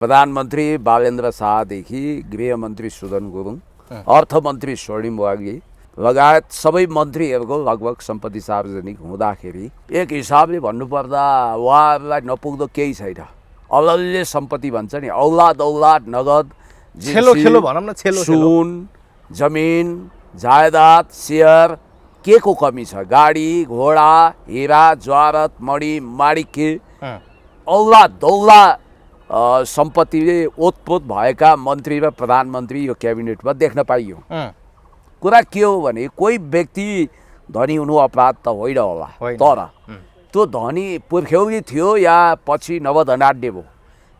प्रधानमन्त्री बालेन्द्र शाहदेखि गृहमन्त्री सुदन गुरुङ, अर्थमन्त्री स्वर्णिम वाग्ले लगायत सबै मन्त्रीहरूको लगभग सम्पत्ति सार्वजनिक हुँदाखेरि एक हिसाबले भन्नुपर्दा उहाँहरूलाई नपुग्दो केही छैन। अलल्ले सम्पत्ति भन्छ नि, औलाद नगद, खेलो भनौँ न, सुन, जमिन, जायदाद, सेयर, के को कमी छ? गाडी, घोडा, हिरा, जवाहरत, मणि, माणिक्य, औलाद सम्पत्तिले ओतप्रोत भएका मन्त्री र प्रधानमन्त्री यो क्याबिनेटमा देख्न पाइयो। कुरा के हो भने कोही व्यक्ति धनी हुनु अपराध त होइन होला, तर त्यो धनी पुर्ख्यौली थियो या पछि नवधनाढ्य भयो।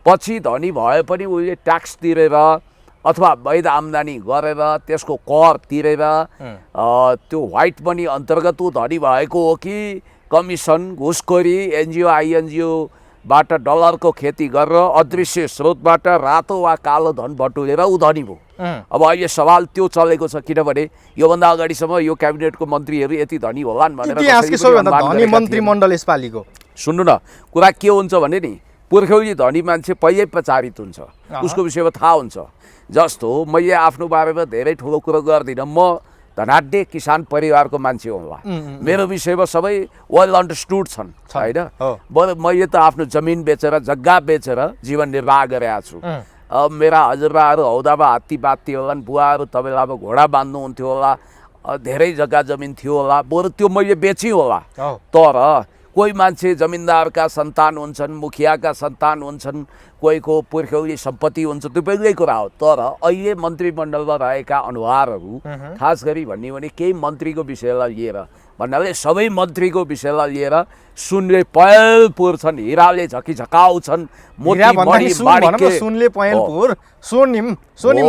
पछि धनी भए पनि उसले ट्याक्स तिरेर अथवा वैध आम्दानी गरेर त्यसको कर तिरेर त्यो व्हाइट मनी अन्तर्गत ऊ धनी भएको हो कि कमिसन, घुसखोरी, एनजिओ आइएनजिओबाट डलरको खेती गरेर अदृश्य स्रोतबाट रातो वा कालो धन बटुलेर ऊ धनी भयो। अब अहिले सवाल त्यो चलेको छ, किनभने योभन्दा अगाडिसम्म यो क्याबिनेटको मन्त्रीहरू यति धनी होलान् भनेर इतिहासकै सबैभन्दा धनी मन्त्रीमण्डल यसपालिको। सुन्नु न, कुरा के हुन्छ भने नि, पुर्ख्यौली धनी मान्छे पहिल्यै प्रचारित हुन्छ, उसको विषयमा थाहा हुन्छ। जस्तो मैले आफ्नो बारेमा धेरै ठुलो कुरो गर्दिनँ, म धनाढ्य किसान परिवारको मान्छे होला, मेरो विषयमा सबै वेल अन्डरस्टुड छन् होइन। मैले त आफ्नो जमिन बेचेर, जग्गा बेचेर जीवन निर्वाह गरेको छु। अब मेरा हजुरबाहरू हौदामा हात्ती बात्ती होलान्, बुवाहरू तबेलामा घोडा बाँध्नुहुन्थ्यो होला, धेरै जग्गा जमिन थियो होला, बरु त्यो मैले बेची होला। तर कोही मान्छे जमिनदारका सन्तान हुन्छन्, मुखियाका सन्तान हुन्छन्, कोहीको पुर्ख्यौली सम्पत्ति हुन्छ, त्यो बेग्लै कुरा हो। तर अहिले मन्त्रीमण्डलमा रहेका अनुहारहरू खास गरी भन्ने भने केही मन्त्रीको विषयलाई लिएर भन्नाले सबै मन्त्रीको विषयलाई लिएर सुनले पहेल पुर्छन्, हिराले झकिझकाउँछन्, स्वर्णिम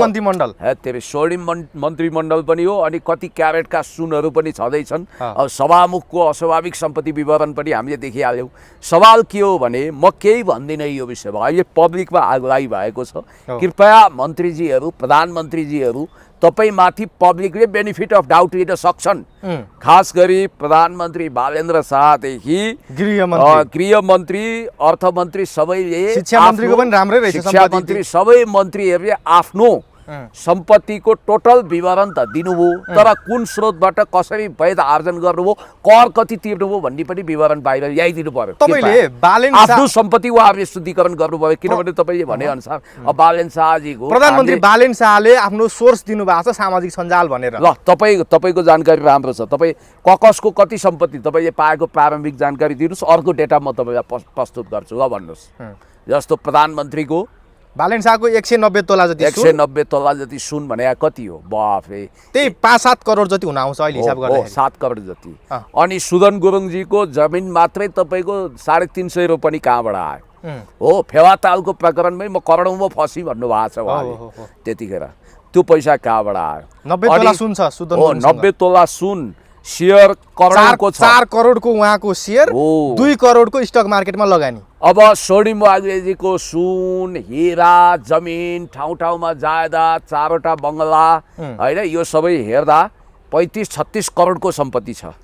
मन्त्रीमण्डल तेरे स्वर्णिम मन्त्रीमण्डल पनि हो। अनि कति क्यारेटका सुनहरू पनि छँदैछन्। अब सभामुखको अस्वाभाविक सम्पत्ति विवरण पनि हामीले देखिहाल्यौँ। सवाल के हो भने, म केही भन्दिनँ यो विषयमा, अहिले पब्लिकमा आगलागी भएको छ। कृपया मन्त्रीजीहरू, प्रधानमन्त्रीजीहरू, तपाईमाथि पब्लिकले बेनिफिट अफ डाउट दिन सक्छन्। खास गरी प्रधानमन्त्री बालेन्द्र शाहदेखि गृहमन्त्री, अर्थमन्त्री, सबैले, शिक्षा मन्त्रीको पनि राम्रै रहेछ, शिक्षा मन्त्री, सबै मन्त्रीहरूले आफ्नो सम्पत्तिको टोटल विवरण त दिनुभयो, तर कुन स्रोतबाट कसरी वैध आर्जन गर्नुभयो, कर कति तिर्नुभयो भन्ने पनि विवरण बाहिर ल्याइदिनु पर्यो। आफ्नो सम्पत्ति उहाँहरूले शुद्धिकरण गर्नुभयो, किनभने तपाईँले भनेअनुसार अब बालेन्द्र शाहजीको प्रधानमन्त्री बालेन्द्र शाहले आफ्नो सोर्स दिनुभएको छ सामाजिक सञ्जाल भनेर। ल, तपाईँको जानकारी राम्रो छ, तपाईँ ककसको कति सम्पत्ति तपाईँले पाएको प्रारम्भिक जानकारी दिनुहोस्, अर्को डेटा म तपाईँलाई प्रस्तुत गर्छु। ल भन्नुहोस्। जस्तो प्रधानमन्त्रीको बालेन्द्र शाहको 190 तोला जति 190 तोला जति सुन भने कति हो? बाफरे, त्यही 5-7 करोड जति हुन आउँछ अहिले हिसाब गर्दा। 7 करोड जति। अनि सुदन गुरुङजीको जमिन मात्रै तपाईँको 350 रोपनी कहाँबाट आयो? हो, फेवातालको प्रकरणमै म करोडौँमा फसी भन्नुभएको छ उहाँले त्यतिखेर। त्यो पैसा कहाँबाट आयो? 90 तोला सुन छ सुदन गुरुङ। 90 तोला सुन, सेयर करोडको छ, 4 करोडको उहाँको सेयर, 2 करोडको स्टक मार्केटमा लगानी। अब स्वर्णिम वाग्लेजीको सुन, हिरा, जमिन, ठाउँ ठाउँमा जायदाद, 4वटा बङ्गला होइन, यो सबै हेर्दा 35-36 करोडको सम्पत्ति छ।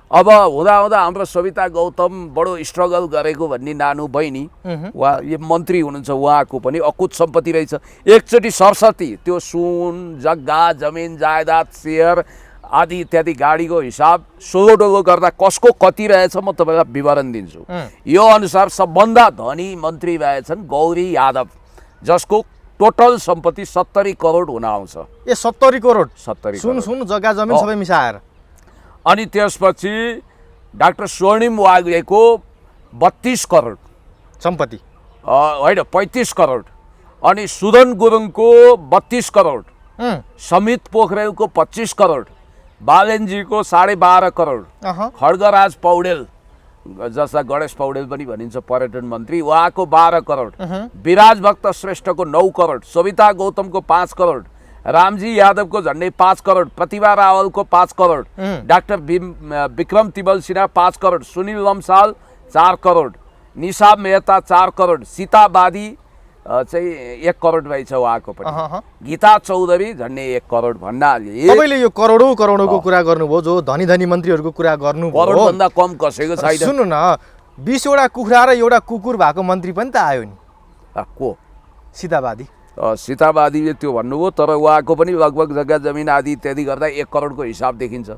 अब हुँदा हाम्रो सविता गौतम बडो स्ट्रगल गरेको भन्ने नानु बहिनी, उहाँ यो मन्त्री हुनुहुन्छ, उहाँको पनि अकुत सम्पत्ति रहेछ। एकचोटि सरस्वती त्यो सुन, जग्गा, जमिन, जायदाद, सेयर आदि इत्यादि गाडीको हिसाब सोलोडोलो गर्दा कसको कति रहेछ म तपाईँलाई विवरण दिन्छु। यो अनुसार सबभन्दा धनी मन्त्री रहेछन् गौरी यादव, जसको टोटल सम्पत्ति 70 करोड हुन आउँछ। 70 करोड 70 सुन जग्गा जमिन सबै मिसाएर। अनि त्यसपछि डाक्टर स्वर्णिम वाग्लेको 32 करोड सम्पत्ति होइन, 35 करोड। अनि सुदन गुरुङको 32 करोड, समित पोखरेलको 25 करोड, बालेनजीको 12.5 करोड, खड्गराज पौडेल जसलाई गणेश पौडेल पनि भनिन्छ पर्यटन मन्त्री, उहाँको 12 करोड, विराज भक्त श्रेष्ठको 9 करोड, सविता गौतमको 5 करोड, रामजी यादवको झन्डै 5 करोड, प्रतिभा रावलको 5 करोड, डाक्टर विक्रम तिमल सिन्हा 5 करोड, सुनिल लम्साल 4 करोड, निशा मेहता 4 करोड, सीता बादी चाहिँ 1 करोड रहेछ उहाँको पनि, गीता चौधरी झन्डै 1 करोड भन्नाले तपाईले यो करोडौंको कुरा गर्नुभयो, जो धनी धनी मन्त्रीहरूको कुरा गर्नुभयो, करोडभन्दा कम कसैको छैन। सुन्नु न, 20 वटा कुखुरा र एउटा कुकुर भएको मन्त्री पनि त आयो नि। को सीतावादी सीतावादीले त्यो भन्नुभयो, तर उहाँको पनि लगभग जग्गा जमिन आदि इत्यादि गर्दा 1 करोडको हिसाब देखिन्छ।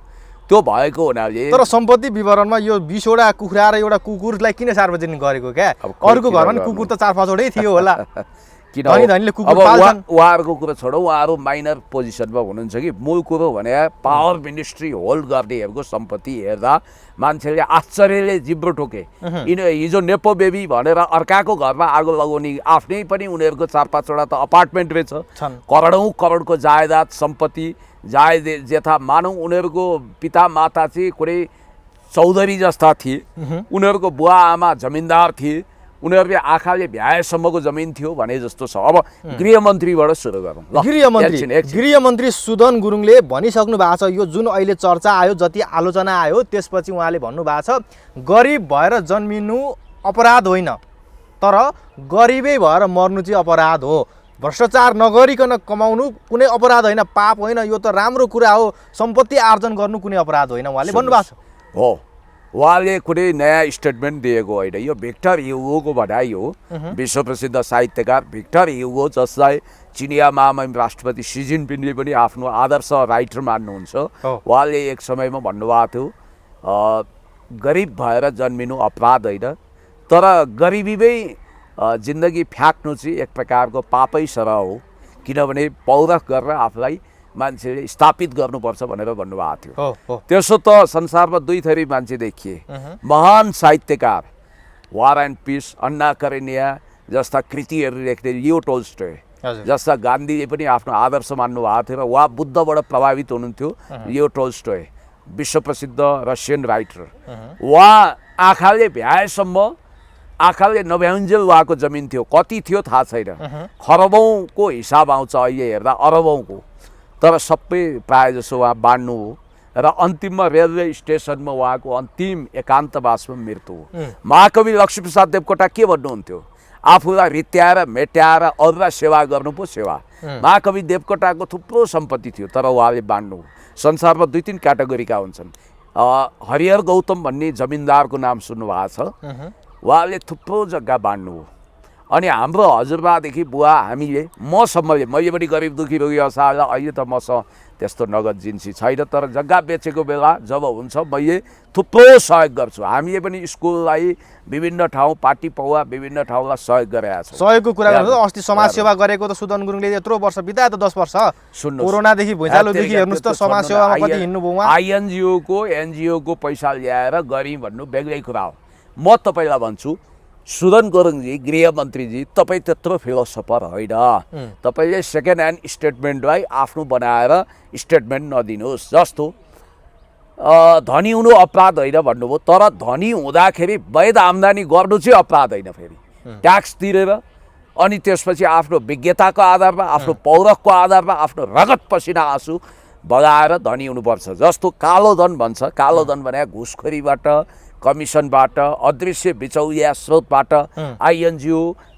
त्यो भएको हुनाले तर सम्पत्ति विवरणमा यो 20 वटा कुखुरा र एउटा कुकुरलाई किन सार्वजनिक गरेको क्या? अब खोइ अरूको किन घरमा नि गर्नु? कुकुर त 4-5 वटै थियो होला। किन धनीले अब कुकुर पाल्छन्। उहाँहरूको कुरो छोडौँ, उहाँहरू माइनर पोजिसनमा हुनुहुन्छ कि मूल कुरो भने पावर मिनिस्ट्री होल्ड गर्नेहरूको सम्पत्ति हेर्दा मान्छेले आश्चर्यले जिब्रो ठोके। हिजो नेपो बेबी भनेर अर्काको घरमा आगो लगाउने आफ्नै पनि उनीहरूको 4-5 वटा त अपार्टमेन्ट रहेछ, करोडौँ करोडको जायदाद सम्पत्ति जेथा मानौँ उनीहरूको पिता माता चाहिँ कुनै चौधरी जस्ता थिए, उनीहरूको बुवा आमा जमिनदार थिए, उनीहरूले आँखाले भ्याएसम्मको जमिन थियो भने जस्तो छ। अब गृहमन्त्रीबाट सुरु गरौँ। गृहमन्त्री सुदन गुरुङले भनिसक्नु भएको छ, यो जुन अहिले चर्चा आयो, जति आलोचना आयो, त्यसपछि उहाँले भन्नुभएको छ गरिब भएर जन्मिनु अपराध होइन, तर गरिबै भएर मर्नु चाहिँ अपराध हो। भ्रष्टाचार नगरिकन कमाउनु कुनै अपराध होइन, पाप होइन, यो त राम्रो कुरा हो। सम्पत्ति आर्जन गर्नु कुनै अपराध होइन उहाँले भन्नुभएको छ। हो, उहाँले कुनै नयाँ स्टेटमेन्ट दिएको होइन। यो भिक्टर ह्युगोको भनाइ हो, विश्व प्रसिद्ध साहित्यकार भिक्टर ह्युगो, जसलाई चिनिया महामहिम राष्ट्रपति सी जिनपिङले पनि आफ्नो आदर्श राइटर मान्नुहुन्छ। उहाँले एक समयमा भन्नुभएको थियो गरिब भएर जन्मिनु अपराध होइन, तर गरिबीमै जिन्दगी फ्याक्नु चाहिँ एक प्रकारको पापै सरह हो, किनभने पौरख गरेर आफूलाई मान्छेले स्थापित गर्नुपर्छ भनेर भन्नुभएको थियो। त्यसो त संसारमा 2 थरी मान्छे देखिए, महान साहित्यकार वार एन्ड पिस, अन्ना करेनिया जस्ता कृतिहरू लेख्ने लियो टोल्स्टोय, जस्ता गान्धीले पनि आफ्नो आदर्श मान्नु भएको थियो र उहाँ बुद्धबाट प्रभावित हुनुहुन्थ्यो। लियो टोल्स्टोय विश्व प्रसिद्ध रसियन राइटर, उहाँ आँखाले भ्याएसम्म, आँखाले नभ्याउन्जेल उहाँको जमिन थियो, कति थियो थाहा छैन, खरबौँको हिसाब आउँछ अहिले हेर्दा, अरबौँको, तर सबै प्रायः जसो उहाँ बाँड्नु हो र अन्तिममा रेलवे स्टेसनमा उहाँको अन्तिम एकान्तवासमा मृत्यु हो। महाकवि लक्ष्मीप्रसाद देवकोटा के भन्नुहुन्थ्यो? आफूलाई रित्याएर मेट्याएर अरूलाई सेवा गर्नु पो सेवा। महाकवि देवकोटाको थुप्रो सम्पत्ति थियो, तर उहाँले बाँड्नु। संसारमा 2-3 क्याटेगोरीका हुन्छन्। हरिहर गौतम भन्ने जमिनदारको नाम सुन्नुभएको छ, उहाँले थुप्रो जग्गा बाँड्नु हो। अनि हाम्रो हजुरबादेखि बुवा हामीले मसम्मले, मैले पनि गरिब दुखी रोगी असार, अहिले त मसँग त्यस्तो नगद जिन्सी छैन, तर जग्गा बेचेको बेला जब हुन्छ मैले थुप्रो सहयोग गर्छु। हामीले पनि स्कुललाई विभिन्न ठाउँ, पार्टी पौवा विभिन्न ठाउँलाई सहयोग गरेका छौँ। सहयोगको कुरा गर्नु, अस्ति समाजसेवा गरेको त सुदन गुरुङले यत्रो वर्ष बितायो त 10 वर्ष। सुन्नु, कोरोनादेखि भुइँचालोदेखि हेर्नुहोस् त समाजसेवामा कति हिँड्नुभयो उहाँ। एनजिओको पैसा ल्याएर गरी भन्नु बेग्लै कुरा हो। म तपाईँलाई भन्छु, सुदन गुरुङजी गृहमन्त्रीजी, तपाईँ त्यत्रो फिलोसफर होइन, तपाईँले सेकेन्ड ह्यान्ड स्टेटमेन्टलाई आफ्नो बनाएर स्टेटमेन्ट नदिनुहोस्। जस्तो धनी हुनु अपराध होइन भन्नुभयो, तर धनी हुँदाखेरि वैध आम्दानी गर्नु चाहिँ अपराध होइन। फेरि ट्याक्स तिरेर अनि त्यसपछि आफ्नो विज्ञताको आधारमा, आफ्नो पौरखको आधारमा, आफ्नो रगत पसिना आँसु बगाएर धनी हुनुपर्छ। जस्तो कालो धन भन्छ, कालो धन भने घुसखोरीबाट, कमिसनबाट, अदृश्य बिचौलिया स्रोतबाट,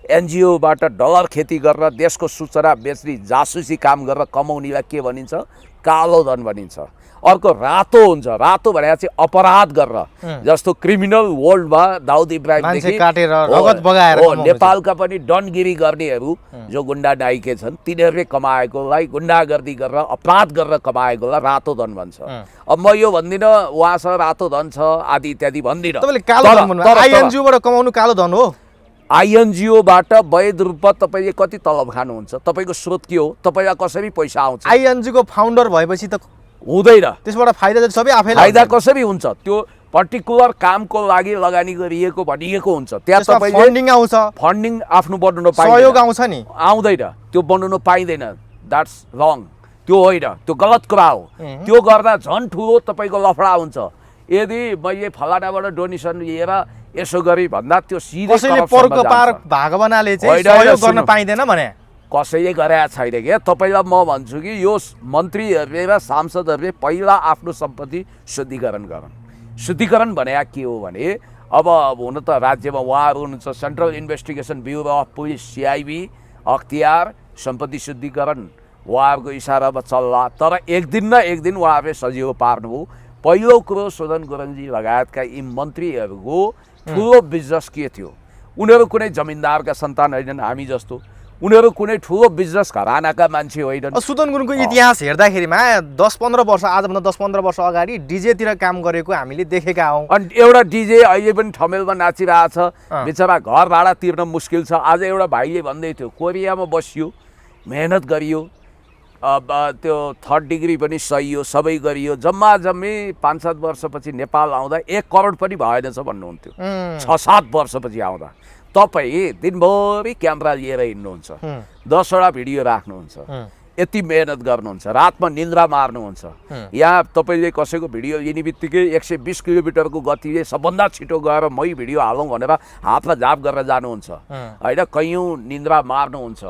एनजिओबाट डलर खेती गरेर देशको सूचना बेच्ने जासुसी काम गरेर कमाउनेलाई के भनिन्छ? कालो धन भनिन्छ। अर्को रातो हुन्छ, रातो भने चाहिँ अपराध गरेर, जस्तो क्रिमिनल वर्ल्डमा दाउद इब्राहिमदेखि नेपालका पनि डनगिरी गर्नेहरू जो गुन्डा नाइके छन्, तिनीहरूले कमाएकोलाई गुन्डागर्दी गरेर अपराध गरेर कमाएकोलाई रातो धन भन्छ। अब म यो भन्दिनँ उहाँसँग रातो धन छ आदि इत्यादि भन्दिनँ। आइएनजिओबाट कमाउनु कालो धन हो। आइएनजिओबाट वैध रूपमा तपाईँले कति तलब खानुहुन्छ? तपाईँको स्रोत के हो? तपाईँलाई कसरी पैसा आउँछ? आइएनजिओको फाउन्डर भएपछि त हुँदैन, त्यसबाट फाइदा सबै आफैलाई। फाइदा कसरी हुन्छ? त्यो पर्टिकुलर कामको लागि लगानी गरिएको भनिएको हुन्छ, त्यहाँ तपाईले फन्डिङ आउँछ, फन्डिङ आफ्नो बनाउन पाइदैन, सहयोग आउँछ नि, आउँदैन, त्यो बनाउन पाइँदैन। द्याट्स रङ, त्यो होइन, त्यो गलत कुरा हो। त्यो गर्दा झन् ठुलो तपाईँको लफडा हुन्छ। यदि मैले फलानाबाट डोनेसन लिएर यसो गरी भन्दा त्यो सिधै पोरको पार भागवनाले चाहिँ सहयोग गर्न पाइँदैन भने कसैले गरेका छैन क्या। तपाईँलाई म भन्छु कि यो मन्त्रीहरूले र सांसदहरूले पहिला आफ्नो सम्पत्ति शुद्धिकरण गरौँ। शुद्धिकरण भने के हो भने, अब हुन त राज्यमा उहाँहरू हुनुहुन्छ central investigation bureau of police CIB, अख्तियार सम्पत्ति शुद्धिकरण उहाँहरूको इसारामा चल्ला। तर एक दिन न एक दिन उहाँहरूले सजिलो पार्नुभयो। पहिलो कुरो सुदन गुरुङजी लगायतका यी मन्त्रीहरूको ठुलो बिजनेस के थियो? उनीहरू कुनै जमिनदारका सन्तान होइनन् हामी जस्तो, उनीहरू कुनै ठुलो बिजनेस घरानाका मान्छे होइनन्। सुदन गुरुङको इतिहास हेर्दाखेरिमा 10-15 वर्ष, आजभन्दा 10-15 वर्ष अगाडि डिजेतिर काम गरेको हामीले देखेका हौँ। अनि एउटा डिजे अहिले पनि ठमेलमा नाचिरहेछ, बिचरा घर भाडा तिर्न मुस्किल छ। आज एउटा भाइले भन्दै थियो कोरियामा बसियो, मेहनत गरियो, त्यो 3rd डिग्री पनि सहियो, सबै गरियो, जम्मा जम्मी 5-7 वर्षपछि नेपाल आउँदा 1 करोड पनि भएनछ भन्नुहुन्थ्यो। 6-7 वर्षपछि आउँदा तपाईँ दिनभरि क्यामेरा लिएर हिँड्नुहुन्छ, 10वटा भिडियो राख्नुहुन्छ, यति मेहनत गर्नुहुन्छ, रातमा निन्द्रा मार्नुहुन्छ। यहाँ तपाईँले कसैको भिडियो लिने बित्तिकै 120 किलोमिटरको गतिले सबभन्दा छिटो गएर मै भिडियो हालौँ भनेर हातमा झाप गरेर जानुहुन्छ होइन, कैयौँ निन्द्रा मार्नुहुन्छ,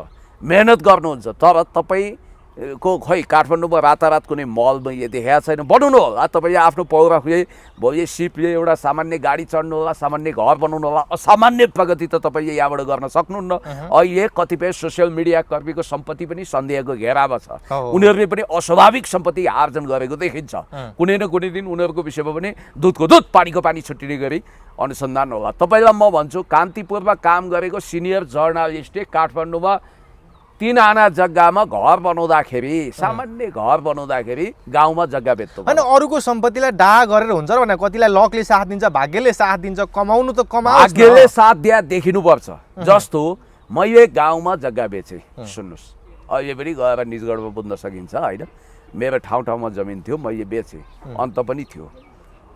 मेहनत गर्नुहुन्छ। तर तपाईँको खै काठमाडौँमा रातारात कुनै मल मैले देखाएको छैन। बनाउनु होला तपाईँले आफ्नो पौरखले, भोलि सिपले एउटा सामान्य गाडी चढ्नु होला, सामान्य घर बनाउनु होला। असामान्य प्रगति त तपाईँले यहाँबाट गर्न सक्नुहुन्न। अहिले कतिपय सोसियल मिडिया कर्मीको सम्पत्ति पनि सन्देहको घेरामा छ। उनीहरूले पनि अस्वाभाविक सम्पत्ति आर्जन गरेको देखिन्छ। कुनै न कुनै दिन उनीहरूको विषयमा पनि दुधको दुध पानीको पानी छुट्टिने गरी अनुसन्धान होला। तपाईँलाई म भन्छु कान्तिपुरमा काम गरेको सिनियर जर्नालिस्टले काठमाडौँमा 3 आना जग्गामा घर बनाउँदाखेरि, सामान्य घर बनाउँदाखेरि गाउँमा जग्गा बेच्नु होइन। अरूको सम्पत्तिलाई डाहा गरेर हुन्छ र भने कतिलाई लकले साथ दिन्छ, भाग्यले साथ दिन्छ, कमाउनु त कमाओस्, भाग्यले साथ दिया देखिनुपर्छ। जस्तो मैले गाउँमा जग्गा बेचेँ, सुन्नुहोस्, अहिले पनि गएर निजगढमा बुझ्न सकिन्छ होइन। मेरो ठाउँमा जमिन थियो, मैले बेचेँ, अन्त पनि थियो।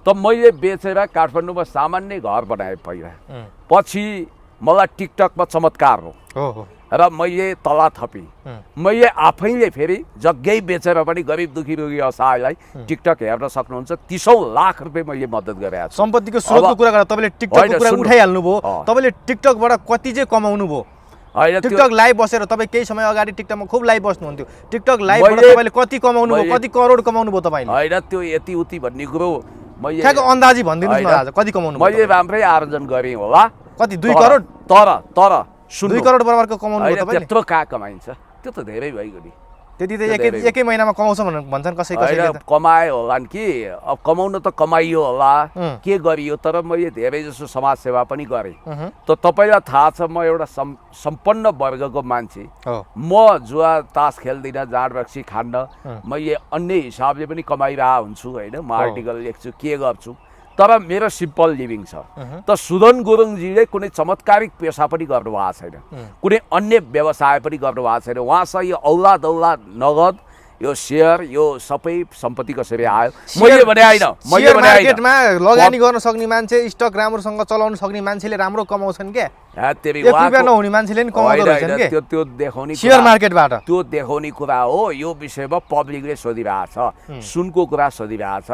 त मैले बेचेर काठमाडौँमा सामान्य घर बनाएँ पहिला। पछि मलाई टिकटकमा चमत्कार हो र मैले तला थपेँ। मैले आफैले फेरि जग्गै बेचेर पनि गरिब दुखी रोगी असहायलाई टिकटक हेर्न सक्नुहुन्छ। 30 लाख रुपियाँ मैले मद्दत गरेँ। सम्पत्तिको स्रोतको कुरा गर्दा तपाईँले टिकटकको कुरा उठाइहाल्नु भयो। तपाईँले टिकटकबाट कति चाहिँ कमाउनु भयो? टिकटक लाइभ बसेर तपाईँ केही समय अगाडि टिकटकमा खुब लाइभ बस्नुहुन्थ्यो। टिकटक लाइभबाट तपाईँले कति कमाउनु भयो? कति करोड कमाउनु भयो तपाईँले? होइन त्यो यति उति भन्ने कुरो मैले ठ्याक्क अन्दाजी भनिदिनुहोस् न आज कति कमाउनु भयो? मैले राम्रै आर्जन गरेँ होला। कति? 2 करोड? तर 2 करोड बराबरको कमाउनु भयो तपाईँले? त्यत्रो कहाँ कमाइन्छ, त्यो त धेरै भइगयो नि। त्यति त एकै महिनामा कमाउँछ भन्छन् कसै। कमाए होला नि कि, अब कमाउन त कमाइयो होला, के गरियो। तर मैले धेरै जसो समाजसेवा पनि गरेँ। त तपाईँलाई थाहा छ म एउटा सम्पन्न वर्गको मान्छे। म जुवा तास खेल्दिनँ, जाँड रक्सी खान्न, मैले अन्य हिसाबले पनि कमाइरहेको हुन्छु होइन। म आर्टिकल लेख्छु, के गर्छु, तर मेरो सिम्पल लिभिङ छ। त सुदन गुरुङजीले कुनै चमत्कारिक पेसा पनि गर्नुभएको छैन, कुनै अन्य व्यवसाय पनि गर्नुभएको छैन। उहाँसँग यो औलाद नगद, यो सेयर, यो सबै सम्पत्ति कसरी आयो मैले भने होइन। मैले मार्केटमा लगानी गर्न सक्ने मान्छे, स्टक राम्रोसँग चलाउन सक्ने मान्छेले राम्रो कमाउँछन् क्या। नहुने मान्छेले नि कमाउँदो रहेछन् के। त्यो देखाउने शेयर मार्केटबाट त्यो देखाउने कुरा हो। यो विषयमा पब्लिकले सोधिरहेछ, सुनको कुरा सोधिरहेछ,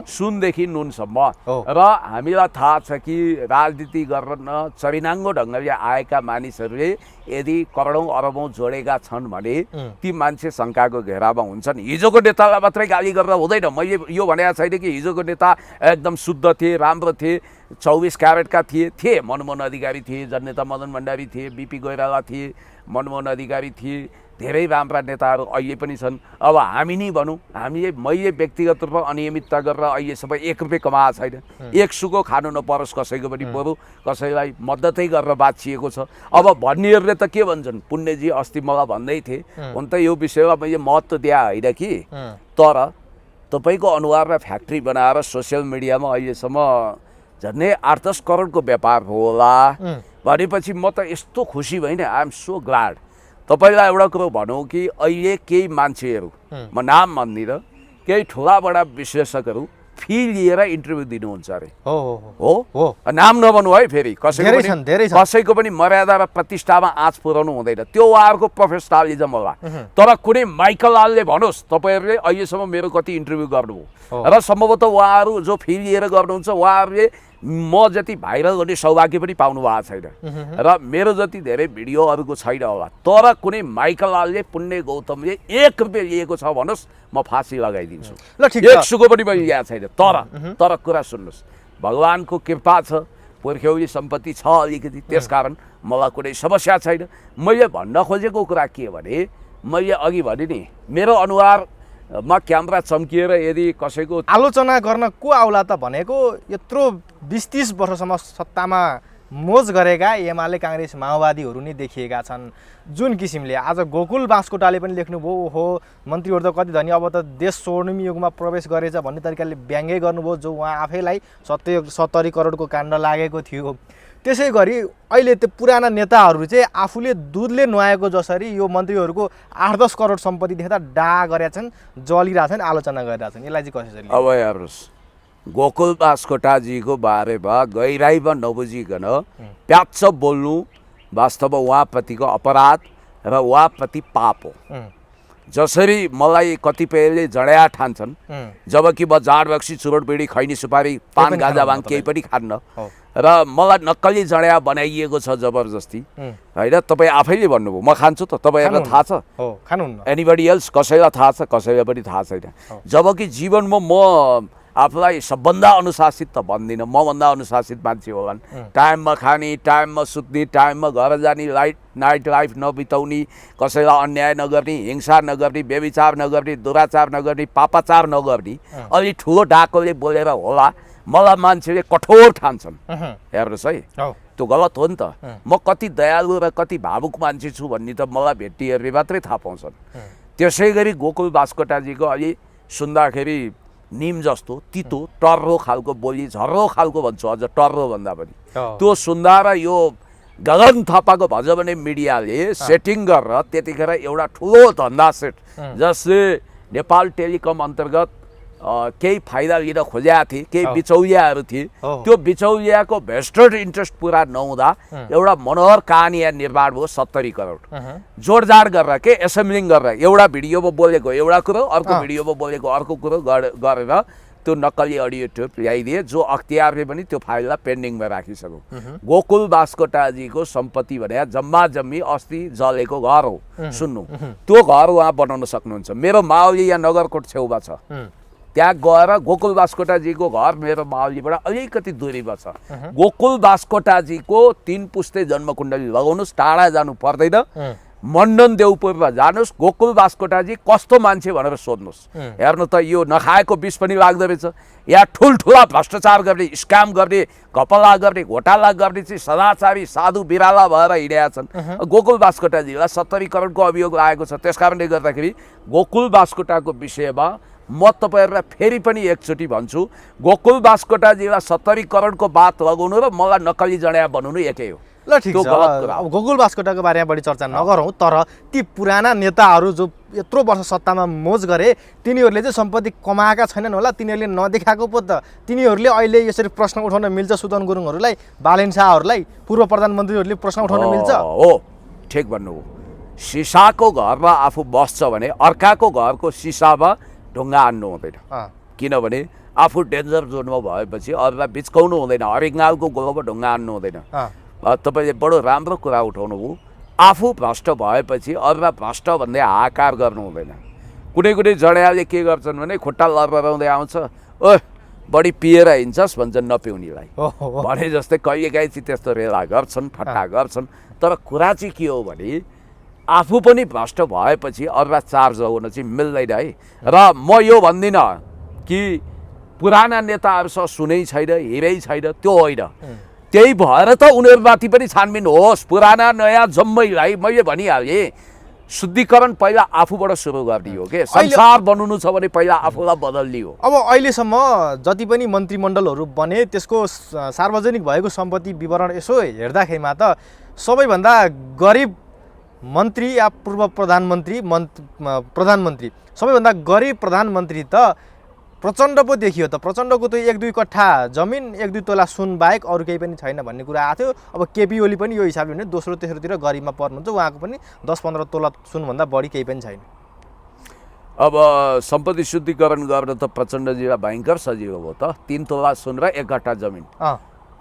सुनदेखि नुनसम्म। र हामीलाई थाहा छ कि राजनीति गर्न चरिनाङ्गो ढङ्गले आएका मानिसहरूले यदि करोडौँ अरबौँ जोडेका छन् भने ती मान्छे शङ्काको घेरामा हुन्छन्। हिजोको नेतालाई मात्रै गाली गरेर हुँदैन। मैले यो भनेको छैन कि हिजोको नेता एकदम शुद्ध थिए, राम्रो थिए, 24 क्यारेटका थिए। मनमोहन अधिकारी थिए, जननेता मदन भण्डारी थिए, बिपी कोइराला थिए, मनमोहन अधिकारी थिए, धेरै राम्रा नेताहरू अहिले पनि छन्। अब हामी नै भनौँ, मैले व्यक्तिगत रूपमा अनियमितता गरेर अहिलेसम्म 1 रुपियाँ कमाएको छैन। 1 सुको खानु नपरोस् कसैको पनि, बरु कसैलाई मद्दतै गरेर बाँचिएको छ। अब भन्नेहरूले त के भन्छन्, पुण्यजी अस्ति मलाई भन्दै थिए, हुन त यो विषयमा मैले महत्त्व दिए होइन कि, तर तपाईँको अनुहारमा फ्याक्ट्री बनाएर सोसियल मिडियामा अहिलेसम्म झन्डै 8-10 करोडको व्यापार होला भनेपछि म त यस्तो खुसी भएँ नि। I am so glad. तपाईँलाई एउटा कुरो भनौँ कि अहिले केही मान्छेहरू, म नाम भन्दिनँ, केही ठुला बडा विश्लेषकहरू फी लिएर इन्टरभ्यू दिनुहुन्छ अरे। हो नाम नभन्नु है फेरि। कसैको पनि मर्यादा र प्रतिष्ठामा आँच पुर्याउनु हुँदैन, त्यो उहाँहरूको प्रोफेसनलिजम होला। तर कुनै माइकल लालले भनोस् तपाईँहरूले अहिलेसम्म मेरो कति इन्टरभ्यू गर्नुभयो र सम्भवतः उहाँहरू जो फी लिएर गर्नुहुन्छ उहाँहरूले म जति भाइरल गर्ने सौभाग्य पनि पाउनु भएको छैन र मेरो जति धेरै भिडियोहरूको छैन होला। तर कुनै माइकल लालले, पुण्य गौतमले 1 रुपियाँ लिएको छ भन्नुहोस्, म फाँसी लगाइदिन्छु। 1 सुको पनि मैले लिएको छैन। तर कुरा सुन्नुहोस्, भगवानको कृपा छ, पुर्ख्यौली सम्पत्ति छ अलिकति, त्यसकारण मलाई कुनै समस्या छैन। मैले भन्न खोजेको कुरा के भने, मैले अघि भने नि, मेरो अनुहारमा क्यामेरा चम्किएर यदि कसैको आलोचना गर्न को आउला त भनेको, यत्रो 20-30 वर्षसम्म सत्तामा मोज गरेका एमाले काङ्ग्रेस माओवादीहरू नै देखिएका छन्। जुन किसिमले आज गोकुल बास्कोटाले पनि लेख्नुभयो, हो मन्त्रीहरू त कति धनी, अब त देश स्वर्णिम युगमा प्रवेश गरेछ भन्ने तरिकाले व्यङ्ग्य गर्नुभयो, जो उहाँ आफैलाई 70 करोडको काण्ड लागेको थियो। त्यसै गरी अहिले त्यो पुराना नेताहरू चाहिँ आफूले दुधले नुहाएको जसरी यो मन्त्रीहरूको 8-10 करोड सम्पत्ति देख्दा डा गरेका छन्, जलिरहेछन्, आलोचना गरिरहेछन्। यसलाई चाहिँ कसरी? अब हेर्नुहोस्, गोकुल बास्कोटाजीको बारेमा गहिराइमा नबुझिकन प्याच्च बोल्नु वास्तवमा उहाँप्रतिको अपराध र उहाँप्रति पाप हो। जसरी मलाई कतिपयले जड्या ठान्छन्, जबकि म जाँड रक्सी चुरोट बिडी खैनी सुपारी पान गाजा भाङ केही पनि खान्न, र मलाई नक्कली जड्या बनाइएको छ जबरजस्ती, होइन? तपाईँ आफैले भन्नुभयो म खान्छु त, तपाईँहरूलाई थाहा छ? Anybody else? कसैलाई थाहा छ? कसैलाई पनि थाहा छैन। जबकि जीवनमा म आफूलाई सबभन्दा अनुशासित त भन्दिनँ, मभन्दा अनुशासित मान्छे होलान्। टाइममा खाने, टाइममा सुत्ने, टाइममा घर जाने, नाइट लाइफ नबिताउने, कसैलाई अन्याय नगर्ने, हिंसा नगर्ने, व्यभिचार नगर्ने, दुराचार नगर्ने, पापाचार नगर्ने, अलि ठुलो डाकोले बोलेर होला मलाई मान्छेले कठोर ठान्छन्। हेर्नुहोस् है, त्यो गलत हो नि त। म कति दयालु र कति भावुक मान्छे छु भन्ने त मलाई भेट्टीहरूले मात्रै थाहा पाउँछन्। त्यसै गरी गोकुल बास्कोटाजीको अलि सुन्दाखेरि निम जस्तो तितो टर्रो खालको बोली, झर्रो खालको भन्छु, अझ टर्रो भन्दा पनि, त्यो सुन्दा र यो गगन थापाको भन्छ भने मिडियाले सेटिङ गरेर त्यतिखेर एउटा ठुलो धन्दा सेट, जसले नेपाल टेलिकम अन्तर्गत केही फाइदा लिन खोजेका थिए, केही बिचौलियाहरू थिए, त्यो बिचौलियाको भेस्टेड इन्ट्रेस्ट पुरा नहुँदा एउटा मनोहर कहानी निर्माण भयो। 70 करोड जोडजाड गरेर, के एसेम्बलिङ गरेर, एउटा भिडियोमा बोलेको एउटा कुरो, अर्को भिडियोमा बोलेको अर्को कुरो गरेर त्यो नक्कली अडियो टेप ल्याइदिए, जो अख्तियारले पनि त्यो फाइललाई पेन्डिङमा राखिसक्यो। गोकुल बास्कोटाजीको सम्पत्ति भने जम्मा जम्मी अस्ति जलेको घर हो। सुन्नु, त्यो घर उहाँ बनाउन सक्नुहुन्छ। मेरो मावली यहाँ नगरकोट छेउमा छ, त्यहाँ गएर गोकुल बास्कोटाजीको घर मेरो मावलीबाट अलिकति दूरीमा छ। गोकुल बास्कोटाजीको 3 पुस्ते जन्मकुण्डली लगाउनुहोस्, टाढा जानु पर्दैन, मण्डन देउपुरमा जानुहोस्, गोकुल बास्कोटाजी कस्तो मान्छे भनेर सोध्नुहोस्। हेर्नु त, यो नखाएको विष पनि लाग्दो रहेछ। यहाँ ठुल्ठुला भ्रष्टाचार गर्ने, स्क्याम गर्ने, घपला गर्ने, घोटाला गर्ने चाहिँ सदाचारी साधु बिराला भएर हिँडेका छन्। गोकुल बास्कोटाजीलाई 70 करोडको अभियोग लागेको छ। त्यस कारणले गर्दाखेरि गोकुल बास्कोटाको विषयमा म तपाईँहरूलाई फेरि पनि एकचोटि भन्छु, गोकुल बास्कोटाजीलाई 70 करोडको बात लगाउनु र मलाई नक्कली जड्या बनाउनु एकै हो। ल ठिक छ, अब गोकुल बास्कोटाको बारेमा बढी चर्चा नगरौँ, तर ती पुराना नेताहरू जो यत्रो वर्ष सत्तामा मोज गरे, तिनीहरूले चाहिँ सम्पत्ति कमाएका छैनन् होला, तिनीहरूले नदेखाएको पो त। तिनीहरूले अहिले यसरी प्रश्न उठाउन मिल्छ, सुदन गुरुङहरूलाई, बालेन शाहहरूलाई, पूर्व प्रधानमन्त्रीहरूले प्रश्न उठाउन मिल्छ? हो, ठिक भन्नुभयो। सिसाको घरमा आफू बस्छ भने अर्काको घरको सिसामा ढुङ्गा हान्नु हुँदैन, किनभने आफू डेन्जर जोनमा भएपछि अरूलाई बिच्काउनु हुँदैन, हरिङ्गालको गोलोमा ढुङ्गा हान्नु हुँदैन। तपाईँले बडो राम्रो कुरा उठाउनु भयो। आफू भ्रष्ट भएपछि अरूलाई भ्रष्ट भन्दै हाहाकार गर्नु हुँदैन। कुनै जड्याले के गर्छन् भने खुट्टा लर्बराउँदै आउँछ, ओ बढी पिएर हिँड्छस् भन्छन् नपिउनेलाई, भने जस्तै कहिलेकाहीँ चाहिँ त्यस्तो रेला गर्छन्, ठट्टा गर्छन्। तर कुरा चाहिँ के हो भने आफू पनि भ्रष्ट भएपछि अरूलाई चार्ज लगाउन चाहिँ मिल्दैन है। र म यो भन्दिनँ कि पुराना नेताहरूसँग सुनै छैन, हिरै छैन, त्यो होइन। त्यही भएर त उनीहरूमाथि पनि छानबिन होस्। पुराना नयाँ जम्मैलाई मैले भनिहालेँ, शुद्धिकरण पहिला आफूबाट सुरु गर्ने हो के। संसार बनाउनु छ भने पहिला आफूलाई बदल्ने हो। अब अहिलेसम्म जति पनि मन्त्रीमण्डलहरू बने, त्यसको सार्वजनिक भएको सम्पत्ति विवरण यसो हेर्दाखेरिमा त सबैभन्दा गरिब मन्त्री या पूर्व प्रधानमन्त्री सबैभन्दा गरिब प्रधानमन्त्री त प्रचण्ड पो देखियो त। प्रचण्डको त 1-2 कट्ठा जमिन, 1-2 तोला सुन बाहेक अरू केही पनि छैन भन्ने कुरा आएको थियो। अब केपी ओली पनि यो हिसाबले भने दोस्रो तेस्रोतिर गरिबमा पर्नुहुन्छ, उहाँको पनि 10-15 तोला सुनभन्दा बढी केही पनि छैन। अब सम्पत्ति शुद्धिकरण गर्न त प्रचण्डजीलाई भयङ्कर सजिलो हो त। 3 तोला सुन र 1 कट्ठा जमिन,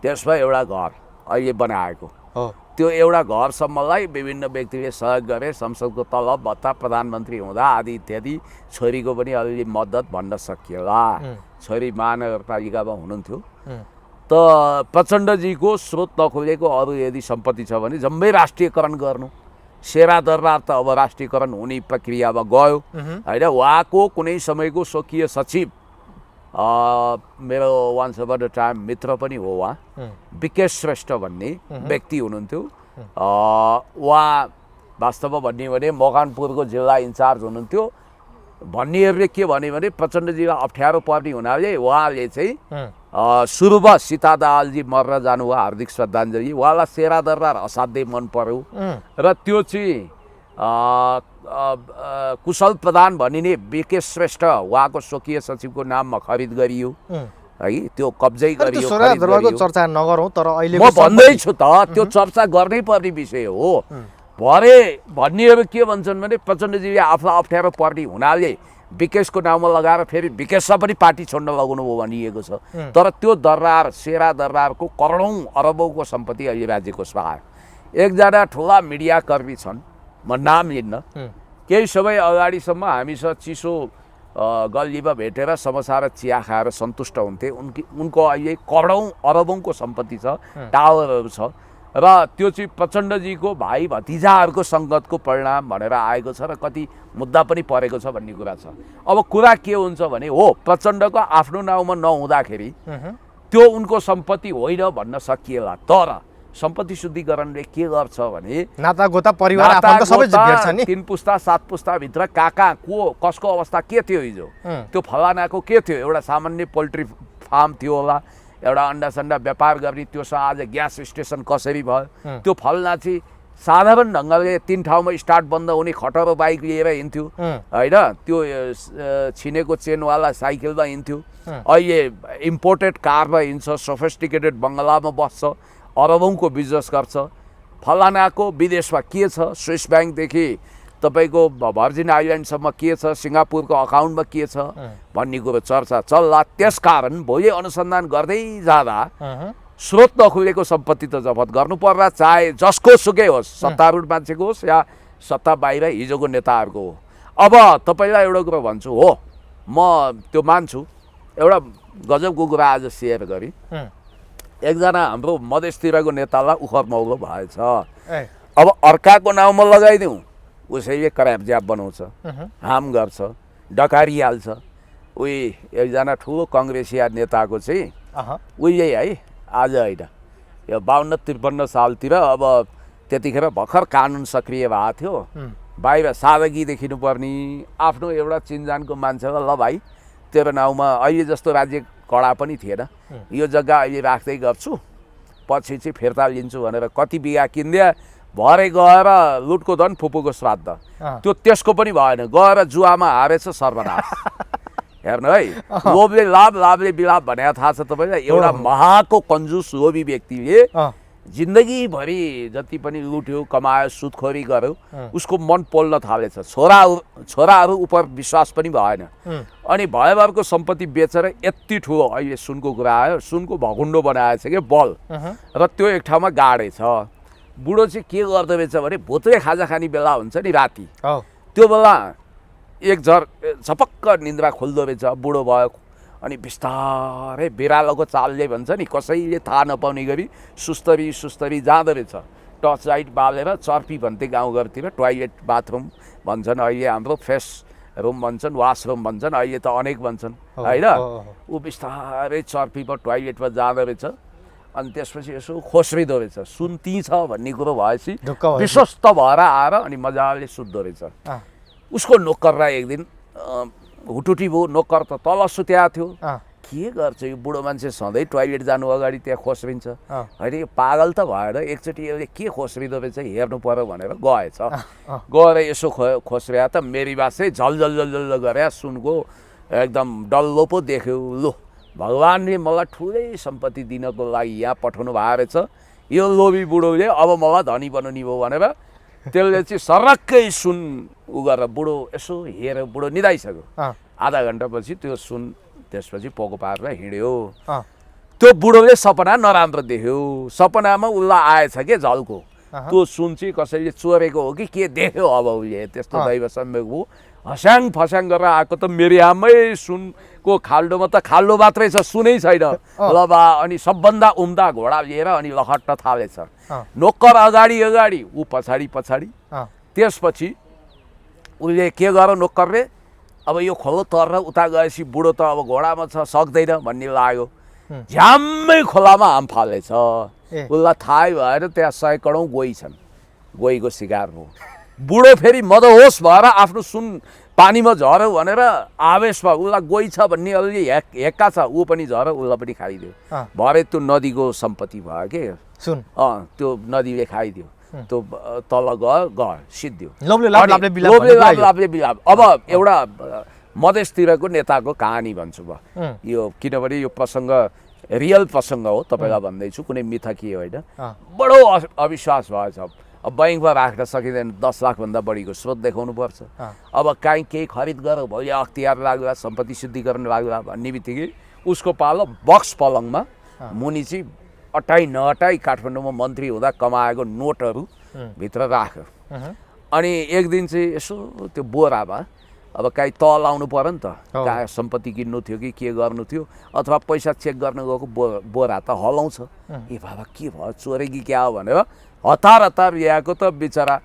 त्यसमा एउटा घर अहिले बनाएको हो। त्यो एउटा घरसम्मलाई विभिन्न व्यक्तिले सहयोग गरे, संसदको तलब भत्ता, प्रधानमन्त्री हुँदा आदि इत्यादि। छोरीको पनि अलिअलि मद्दत भन्न सकिएला, छोरी महानगरपालिकामा हुनुहुन्थ्यो। त प्रचण्डजीको स्रोत नखोलेको अरू यदि सम्पत्ति छ भने जम्मै राष्ट्रियकरण गर्नु। शेरा दरबार त अब राष्ट्रियकरण हुने प्रक्रियामा गयो होइन। उहाँको कुनै समयको स्वकीय सचिव मेरो वान्स अपर द टाइम मित्र पनि हो उहाँ, विकेश श्रेष्ठ भन्ने व्यक्ति हुनुहुन्थ्यो। उहाँ वास्तवमा भन्ने भने मकवानपुरको जिल्ला इन्चार्ज हुनुहुन्थ्यो। भन्नेहरूले के भन्यो भने प्रचण्डजीलाई अप्ठ्यारो पर्ने हुनाले उहाँले चाहिँ सुरुमा सीता दाहालजी मरेर जानुभयो, हार्दिक श्रद्धाञ्जली। उहाँलाई सेरा दरबार असाध्यै मन पर्यो र त्यो चाहिँ कुशल प्रधान भनिने विकेश श्रेष्ठ उहाँको स्वकीय सचिवको नाममा खरिद गरियो है, त्यो कब्जै गरियो। चर्चा नगरौँ, तर अहिले म भन्दैछु त त्यो चर्चा गर्नै पर्ने विषय हो। भरे भन्नेहरू के भन्छन् भने प्रचण्डजीले आफूलाई अप्ठ्यारो पर्ने हुनाले विकेशको नाममा लगाएर फेरि विकेशलाई पनि पार्टी छोड्न लगाउनु हो भनिएको छ। तर त्यो दरबार सेरा दरबारको करोडौँ अरबौँको सम्पत्ति अहिले राज्य कोषमा आयो। एकजना ठुला मिडियाकर्मी छन्, म नाम लिन्न, केही समय अगाडिसम्म हामीसँग चिसो गल्लीमा भेटेर समोसा र चिया खाएर सन्तुष्ट हुन्थे। उनको अहिले करोडौँ अरबौँको सम्पत्ति छ, टावरहरू छ र त्यो चाहिँ प्रचण्डजीको भाइ भतिजाहरूको सङ्गतको परिणाम भनेर आएको छ र कति मुद्दा पनि परेको छ भन्ने कुरा छ। अब कुरा के हुन्छ भने हो प्रचण्डको आफ्नो नाउँमा नहुँदाखेरि त्यो उनको सम्पत्ति होइन भन्न सकिएला, तर सम्पत्ति शुद्धिकरणले के गर्छ भने नातागोता परिवार आफन्त सबै भेट्छ नि। 3 पुस्ता 7 पुस्ताभित्र कहाँ को कसको अवस्था के थियो हिजो, त्यो फलानाको के थियो, एउटा सामान्य पोल्ट्री फार्म थियो होला, एउटा अन्डा सन्डा व्यापार गर्ने, त्योसँग आज ग्यास स्टेसन कसरी भयो, त्यो फलना चाहिँ साधारण ढङ्गले 3 ठाउँमा स्टार्ट बन्द हुने खटरो बाइक लिएर हिँड्थ्यो होइन, त्यो छिनेको चेनवाला साइकलमा हिँड्थ्यो, अहिले इम्पोर्टेड कारमा हिँड्छ, सोफिस्टिकेटेड बङ्गलामा बस्छ, अरबौँको बिजनेस गर्छ। फलानाको विदेशमा के छ, स्विस ब्याङ्कदेखि तपाईँको भर्जिन आइल्यान्डसम्म के छ, सिङ्गापुरको अकाउन्टमा के छ भन्ने कुरो चर्चा चल्ला। त्यसकारण भोलि अनुसन्धान गर्दै जाँदा स्रोत नखुलेको सम्पत्ति त जफत गर्नु पर्ला, चाहे जसको सुकै होस्, सत्तारूढ मान्छेको होस् या सत्ता बाहिर हिजोको नेताहरूको हो। अब तपाईँलाई एउटा कुरो भन्छु, हो म त्यो मान्छु, एउटा गजबको कुरा आज सेयर गरेँ। एकजना हाम्रो मधेसतिरको नेतालाई उखर मौलो भएछ, अब अर्काको नाउँमा लगाइदिउँ, उसैले करापज्याप बनाउँछ, हाम गर्छ, डकारी हाल्छ। उही एकजना ठुलो कङ्ग्रेसिया नेताको चाहिँ उहिले है, आज होइन, यो 52-53 सालतिर, अब त्यतिखेर भर्खर कानुन सक्रिय भएको थियो, बाहिर सादगी देखिनुपर्ने आफ्नो एउटा चिनजानको मान्छेलाई ल भाइ तेरो नाउँमा अहिले जस्तो राज्य कडा पनि थिएन, यो जग्गा अहिले राख्दै गर्छु, पछि चाहिँ फिर्ता लिन्छु भनेर कति बिघा किनिदिए, भरे गएर लुटको धन फुपूको श्राद्ध, त्यो त्यसको पनि भएन, गएर जुवामा हारेछ सर्वनाश। हेर्नु है, लोभले लाभ लाभले विलाप भनेको थाहा छ तपाईँलाई। एउटा महाको कन्जुस लोभी व्यक्तिले जिन्दगीभरि जति पनि लुट्यो कमायो सुदखोरी गर्यो, उसको मन पोल्न थालेछ, छोराहरू उप विश्वास पनि भएन, अनि भयभरको सम्पत्ति बेचेर यति ठुलो अहिले सुनको कुरा आयो, सुनको भकुण्डो बनाएछ कि बल, र त्यो एक ठाउँमा गाडेछ। बुढो चाहिँ के गर्दो रहेछ भने भुत्रे खाजा खाने बेला हुन्छ नि राति, त्यो बेला एक झपक्क निन्द्रा खोल्दो रहेछ, बुढो भयो, अनि बिस्तारै बिरालोको चालले भन्छ नि, कसैले थाहा नपाउने गरी सुस्तरी जाँदो रहेछ, टर्च लाइट बालेर। चर्पी भन्थे गाउँघरतिर, टोइलेट बाथरुम भन्छन्, अहिले हाम्रो फ्रेस रुम भन्छन्, वासरुम भन्छन्, अहिले त अनेक भन्छन् होइन। ऊ बिस्तारै चर्पीमा टोइलेटमा जाँदो रहेछ, अनि त्यसपछि यसो खोस्रिँदो रहेछ, सुन ती छ भन्ने कुरो भएपछि विश्वस्त भएर आएर अनि मजाले सुत्दो रहेछ। उसको नोकरलाई एक दिन हुटुटी भयो, नोकर त तल सुत्या थियो, के गर्छ यो बुढो मान्छे सधैँ टोइलेट जानु अगाडि त्यहाँ खोस्रिन्छ, होइन यो पागल त भएर एकचोटि यसले के खोस्रिँदो रहेछ हेर्नु पर्यो भनेर गएछ। गएर यसो खोस्रिया त मेरी बासै झलझल गरे, सुनको एकदम डल्लो पो देख्यो, लो भगवान्ले मलाई ठुलै सम्पत्ति दिनको लागि यहाँ पठाउनु भएको रहेछ, यो लोभी बुढोले अब मलाई धनी बनाउने भयो भनेर त्यसले चाहिँ सरक्कै सुन उ गरेर बुढो यसो हेरेर बुढो निदाइसक्यो। आधा घन्टापछि त्यो सुन त्यसपछि पोको पारेर हिँड्यो। त्यो बुढोले सपना नराम्रो देख्यो, सपनामा उसलाई आएछ के झल्को, त्यो सुन चाहिँ कसैले चोरेको हो कि के देख्यो, अब उसले त्यस्तो दैव संयोग हो, हस्याङ फस्याङ गरेर आएको त मेरी आमै सुनको खाल्डोमा त खाल्डो मात्रै छ, सुनै छैन ल बा। अनि सबभन्दा उम्दा घोडा लिएर अनि लखट्न थालेछ, नोकर अगाडि ऊ पछाडि। त्यसपछि उसले के गर्यो, नोकरले अब यो खोलो तरेर उता गएपछि बुढो त अब घोडामा छ सक्दैन भन्ने लाग्यो। झ्याम्मै खोलामा हाम फालेछ। उसलाई थाहै भएर त्यहाँ सयकडौँ गोही छन्, गोहीको शिकार हो। बुढो फेरि मदहोस भएर आफ्नो सुन पानीमा झऱ्यो भनेर आवेशमा उसलाई गोही छ भन्ने अलि हेक्का छ, ऊ पनि झऱ्यो, उसलाई पनि खाइदियो। भरे त्यो नदीको सम्पत्ति भयो के सुन, त्यो नदीले खाइदियो। त्यो तल गयो सिद्धियो। लोभले लाभले बिलाप। अब एउटा मधेसतिरको नेताको कहानी भन्छु म यो, किनभने यो प्रसङ्ग रियल प्रसङ्ग हो, तपाईँलाई भन्दैछु, कुनै मिथकीय होइन। बडो अविश्वास भएछ। अब बैङ्कमा राख्न सकिँदैन, 10 लाखभन्दा बढीको स्रोत देखाउनु पर्छ। अब काहीँ केही खरिद गर, भोलि अख्तियार लाग्ला, सम्पत्ति शुद्धिकरण लाग्ला भन्ने बित्तिकै उसको पालो बक्स पलङमा मुनि चाहिँ अटाइ नअटाइ काठमाडौँमा मन्त्री हुँदा कमाएको नोटहरू भित्र राख्यो। अनि एक दिन चाहिँ यसो त्यो बोरामा अब काहीँ तल आउनु पऱ्यो नि त, कहाँ सम्पत्ति किन्नु थियो कि के गर्नु थियो, अथवा पैसा चेक गर्न गएको बोरा त हलाउँछ। ए बाबा के भयो, चोरे कि क्या हो भनेर हतार ल्याएको त बिचरा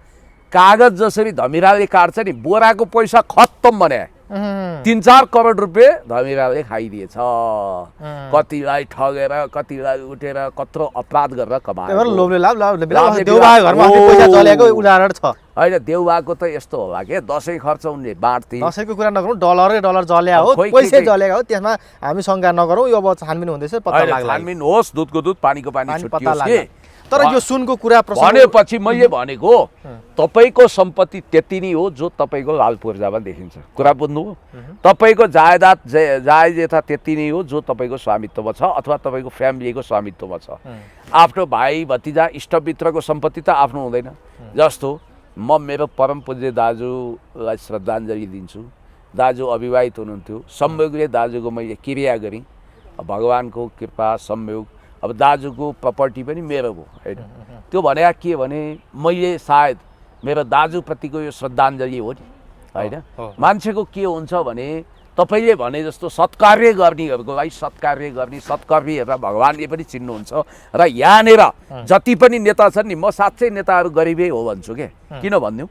कागज जसरी धमिराले काट्छ नि, बोराको पैसा खत्तम भने 3-4 करोड रुपियाँ धमिराले खाइदिएछ। कतिलाई ठगेर, कतिलाई उठेर, कत्रो अपराध गरेर कमायो। लोभले घरमा पैसा जलेको उदाहरण छ होइन। देउबाको त यस्तो होला के, दसैँ खर्च उनले बाँड्थे। दसैँको कुरा नगरौँ, डलर जल्या हो, पैसै जलेको हो, त्यसमा हामी शङ्का नगरौँ। यो अब छानबिन हुँदैछ, पत्ता लाग्ला। छानबिन होस्, दुधको दुध पानीको पानी छुट्टियोस् के। तर यो सुनको कुरा भनेपछि मैले भनेको तपाईँको सम्पत्ति त्यति नै हो जो तपाईँको लाल पूर्जामा देखिन्छ। कुरा बुझ्नुभयो? तपाईँको जायदाद जायज यथा त्यति नै हो जो तपाईँको स्वामित्वमा छ अथवा तपाईँको फ्यामिलीको स्वामित्वमा छ। आफ्नो भाइ भतिजा इष्टमित्रको सम्पत्ति त आफ्नो हुँदैन। जस्तो म मेरो परम पूज्य दाजुलाई श्रद्धाञ्जली दिन्छु। दाजु अविवाहित हुनुहुन्थ्यो, संयोगले दाजुको मैले क्रिया गरेँ, भगवान्को कृपा संयोग। अब दाजुको प्रपर्टी पनि मेरो हो होइन। त्यो भने के भने मैले सायद मेरो दाजुप्रतिको यो श्रद्धाञ्जली हो नि होइन। मान्छेको के हुन्छ भने तपाईँले भने जस्तो सत्कार्य गर्नेहरूको लागि सत्कार्य गर्ने सत्कर्मीहरूलाई भगवान्ले पनि चिन्नुहुन्छ। र यहाँनिर जति पनि नेता छन् नि, म साँच्चै नेताहरू गरिबै हो भन्छु के। किन भन्नु?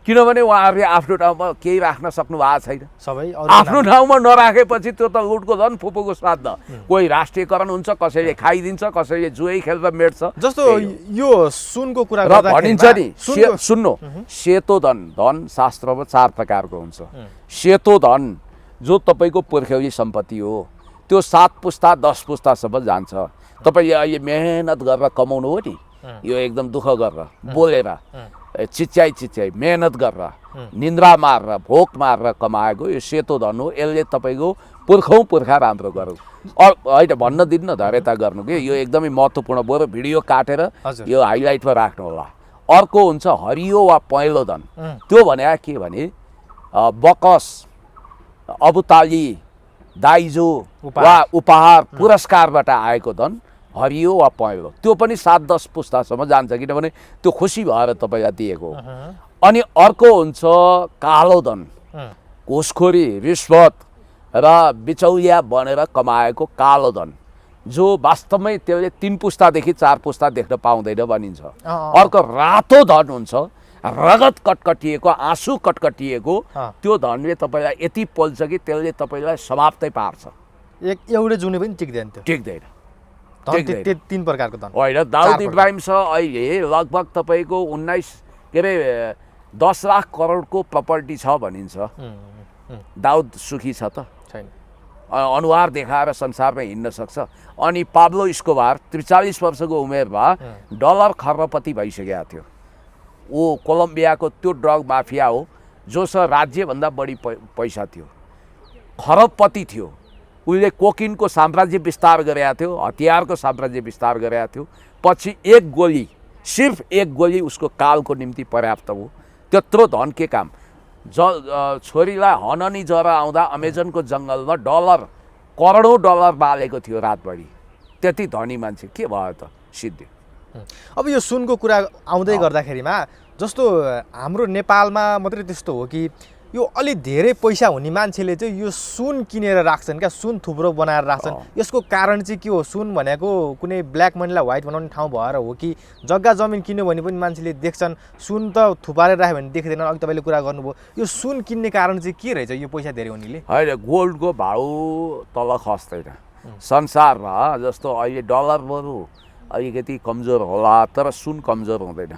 किनभने उहाँहरूले आफ्नो ठाउँमा केही राख्न सक्नु भएको छैन। सबै आफ्नो ठाउँमा नराखेपछि त्यो त लुटको धन फुपूको श्राद्ध। कोही राष्ट्रियकरण हुन्छ, कसैले खाइदिन्छ, कसैले जुयै खेल्दा मेट्छ। जस्तो यो सुनको कुरा र भनिन्छ नि, सुन्नु, सेतो धन, धन शास्त्रमा 4 प्रकारको हुन्छ। सेतो धन जो तपाईँको पुर्ख्यौली सम्पत्ति हो, त्यो 7 पुस्ता 10 पुस्तासम्म जान्छ। तपाईँले अहिले मेहनत गरेर कमाउनु हो नि, यो एकदम दुःख गरेर बोलेर चिच्याइ मेहनत गरेर निन्द्रा मारेर भोक मारेर कमाएको यो सेतो धन हो। यसले तपाईँको पुर्खा राम्रो गरौँ होइन भन्न दिन्न, धैर्यता गर्नु कि यो एकदमै महत्त्वपूर्ण। बरु भिडियो काटेर यो हाइलाइटमा राख्नु होला। अर्को हुन्छ हरियो वा पहेँलो धन। त्यो भने के भने बकस, अबुताली, दाइजो वा उपहार पुरस्कारबाट आएको धन हरियो वा पहेँलो। त्यो पनि 7-10 पुस्तासम्म जान्छ, किनभने त्यो खुसी भएर तपाईँलाई दिएको। अनि अर्को हुन्छ कालो धन, घुसखोरी, रिश्वत र बिचौलिया बनेर कमाएको कालो धन, जो वास्तवमै त्यसले 3 पुस्तादेखि 4 पुस्ता देख्न पाउँदैन भनिन्छ। अर्को रातो धन हुन्छ, रगत कटकटिएको, आँसु कटकटिएको। त्यो धनले तपाईँलाई यति पोल्छ कि त्यसले तपाईँलाई समाप्तै पार्छ। एउटै जुने पनि टिक्दैन। त्यो टिक्दैन। 3 प्रकारको धन होइन। दाउद इब्राहिम छ अहिले लगभग तपाईँको 10 लाख करोडको प्रपर्टी छ भनिन्छ। दाउद सुखी छ त छैन? अनुहार देखाएर संसारमा हिँड्न सक्छ। अनि पाब्लो स्कोबार 43 वर्षको उमेरमा डलर खर्बपति भइसकेको थियो। ऊ कोलम्बियाको त्यो ड्रग माफिया हो जोसँग राज्यभन्दा बढी पैसा थियो, खरबपति थियो। उसले कोकिनको साम्राज्य विस्तार गरेका थियो, हतियारको साम्राज्य विस्तार गरेका थियो। पछि एक गोली, सिर्फ एक गोली उसको कालको निम्ति पर्याप्त हो। त्यत्रो धन के काम? छोरीलाई हननी जरा आउँदा अमेजनको जङ्गलमा करोडौँ डलर बालेको थियो रातभरि। त्यति धनी मान्छे के भयो त सिद्धि। अब यो सुनको कुरा आउँदै गर्दाखेरिमा जस्तो हाम्रो नेपालमा मात्रै त्यस्तो हो कि यो अलि धेरै पैसा हुने मान्छेले चाहिँ यो सुन किनेर राख्छन् क्या, सुन थुप्रो बनाएर राख्छन्। यसको कारण चाहिँ के हो? सुन भनेको कुनै ब्ल्याक मनीलाई व्हाइट बनाउने ठाउँ भएर हो कि जग्गा जमिन किन्यो भने पनि मान्छेले देख्छन्, सुन त थुपारेर राख्यो भने देख्दैन। अघि तपाईँले कुरा गर्नुभयो, यो सुन किन्ने कारण चाहिँ के रहेछ यो पैसा धेरै हुनेले? होइन, गोल्डको भाउ तल खस्दैन संसारमा। जस्तो अहिले डलर बरु अलिकति कमजोर होला, तर सुन कमजोर हुँदैन।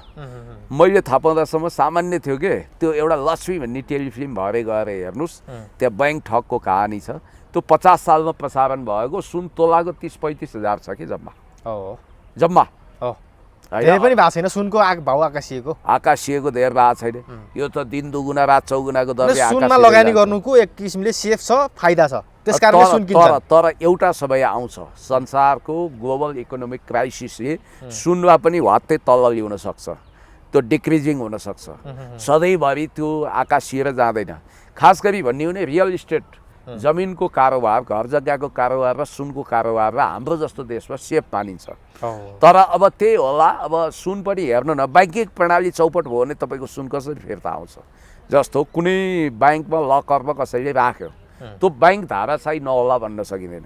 मैले थाहा पाउँदासम्म सामान्य थियो कि त्यो एउटा लक्ष्मी भन्ने टेलिफिल्म भरे गएर हेर्नुहोस्, त्यहाँ बैंक ठगको कहानी छ। त्यो 50 सालमा प्रसारण भएको सुन तोलाको 30-35 हजार छ कि जम्मा। जम्मा धेरै पनि भएको छैन सुनको भाउ आकाशिएको धेर भएको छैन। यो त दिन दुगुना रात चौगुनाको दरले सुनमा लगानी गर्नुको एक किसिमले सेफ छ, फाइदा छ, त्यसकारणले सुन किन्छ। तर एउटा समय आउँछ, संसारको ग्लोबल इकोनोमिक क्राइसिसले सुनमा पनि वात्तै तल ल्याउन सक्छ, त्यो डिक्रिजिङ हुन सक्छ। सधैँभरि त्यो आकाशिएर जाँदैन। खास गरी भन्ने हो भने रियल इस्टेट, जमिनको कारोबार, घर जग्गाको कारोबार र सुनको कारोबार र हाम्रो जस्तो देशमा सेफ मानिन्छ। तर अब त्यही होला, अब सुन पनि हेर्नु न, ब्याङ्किङ प्रणाली चौपट भयो भने तपाईँको सुन कसरी फिर्ता आउँछ? जस्तो कुनै ब्याङ्कमा लकरमा कसैले राख्यो, त्यो ब्याङ्क धाराशाही नहोला भन्न सकिँदैन।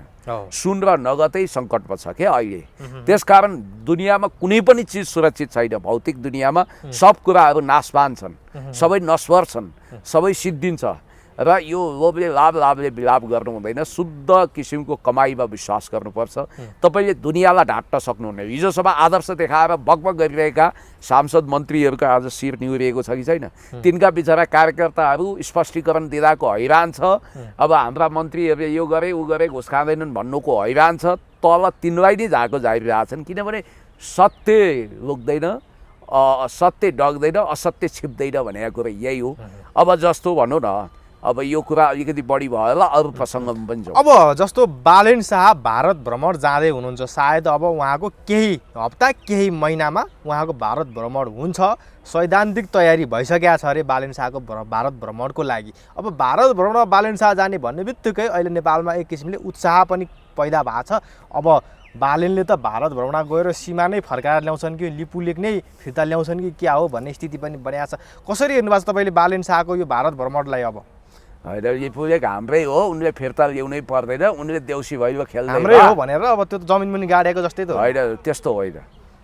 सुन र नगदै सङ्कटमा छ क्या अहिले। त्यसकारण दुनियाँमा कुनै पनि चिज सुरक्षित छैन। भौतिक दुनियाँमा सब कुराहरू नाशवान छन्, सबै नश्वर छन्, सबै सिद्धिन्छ। र यो लोभले लाभले विलाप गर्नु हुँदैन। शुद्ध किसिमको कमाइमा विश्वास गर्नुपर्छ। तपाईँले दुनियाँलाई ढाट्न सक्नुहुन्न। हिजोसम्म आदर्श देखाएर बकबक गरिरहेका सांसद मन्त्रीहरूको आज शिर निहुरिएको छ कि छैन? तिनका बिचरा कार्यकर्ताहरू स्पष्टीकरण दिँदाको हैरान छ। अब हाम्रा मन्त्रीहरूले यो गरे ऊ गरे घुस खाँदैनन् भन्नुको हैरान छ। तल तिनलाई नै झाको झारिरहेछन्, किनभने सत्य लुक्दैन, सत्य डग्दैन, असत्य छिप्दैन भनेको कुरा यही हो। अब जस्तो भनौँ न, अब यो कुरा अलिकति बढी भयो होला, अरू प्रसङ्गमा पनि जाउँ। अब जस्तो बालेन शाह भारत भ्रमण जाँदै हुनुहुन्छ, सायद अब उहाँको केही हप्ता केही महिनामा उहाँको भारत भ्रमण हुन्छ। सैद्धान्तिक तयारी भइसकेको छ अरे बालेन शाहको भारत भ्रमणको लागि। अब भारत भ्रमणमा बालेन शाह जाने भन्ने बित्तिकै अहिले नेपालमा एक किसिमले उत्साह पनि पैदा भएको छ। अब बालेनले त भारत भ्रमण गएर सीमा नै फर्काएर ल्याउँछन् कि लिपुलेक नै फिर्ता ल्याउँछन् कि क्या हो भन्ने स्थिति पनि बनिएको छ। कसरी हेर्नुभएको छ तपाईँले बालेन शाहको यो भारत भ्रमणलाई? अब होइन, लिपुलेक हाम्रै हो, उनले फिर्ता ल्याउनै पर्दैन, उनले देउसी भैलो खेल्दै हाम्रै हो भनेर अब त्यो जमिन पनि गाडेको जस्तै त होइन। त्यस्तो होइन,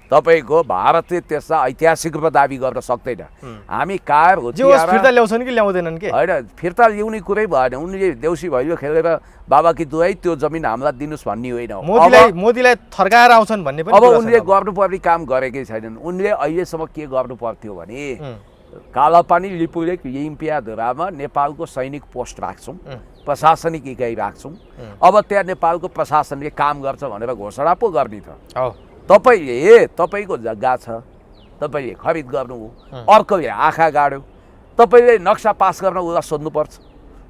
तपाईँको भारतले त्यसलाई ऐतिहासिक रूपमा दाबी गर्न सक्दैन। हामी कार हो फिर्ता ल्याउँछन् कि ल्याउँदैनन् कि होइन, फिर्ता ल्याउने कुरै भएन। उनले देउसी भैलो खेलेर बाबा कि दुवै त्यो जमिन हामीलाई दिनुहोस् भन्ने होइन। मोदीलाई थर्काएर आउँछन् भन्ने पनि अब उनले गर्नुपर्ने काम गरेकै छैनन्। उनले अहिलेसम्म के गर्नु पर्थ्यो भने कालापानी लिपुलेक लिम्पियाधुरामा नेपालको सैनिक पोस्ट राख्छौँ, प्रशासनिक इकाइ राख्छौँ। अब त्यहाँ नेपालको प्रशासनले काम गर्छ भनेर घोषणा पो गर्ने त। तपाईँको जग्गा छ, तपाईँले खरिद गर्नुभयो, अर्कोले आँखा गाड्यो, तपाईँले नक्सा पास गर्न उसलाई सोध्नुपर्छ,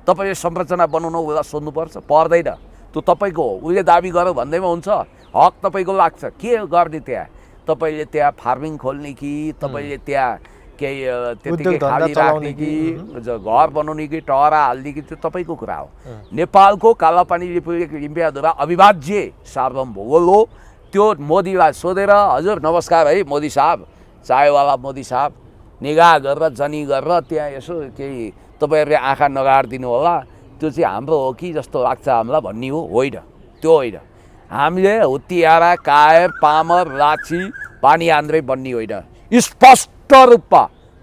तपाईँले संरचना बनाउनु उसलाई सोध्नुपर्छ, पर्दैन। त्यो तपाईँको हो, उसले दाबी गर्यो भन्दैमा हुन्छ? हक तपाईँको लाग्छ। के गर्ने त्यहाँ? तपाईँले त्यहाँ फार्मिङ खोल्ने कि तपाईँले त्यहाँ केही त्यतिकै खाली राख्ने कि घर बनाउने कि टहरा हाल्ने कि त्यो तपाईँको कुरा हो। नेपालको कालापानी लिम्पियाधुरा अविभाज्य सार्वभौम हो। त्यो मोदीलाई सोधेर, हजुर नमस्कार है मोदी साहब, चायवाला मोदी साहब, निगाह गरेर जनी गरेर त्यहाँ यसो केही तपाईँहरूले आँखा नगाडिदिनु होला, त्यो चाहिँ हाम्रो हो कि जस्तो लाग्छ हामीलाई भन्ने हो? होइन, त्यो होइन। हामीले हुत्तियारा, कायर, पामर, लाची, पानी आन्द्रै बन्ने होइन। स्पष्ट रूपमा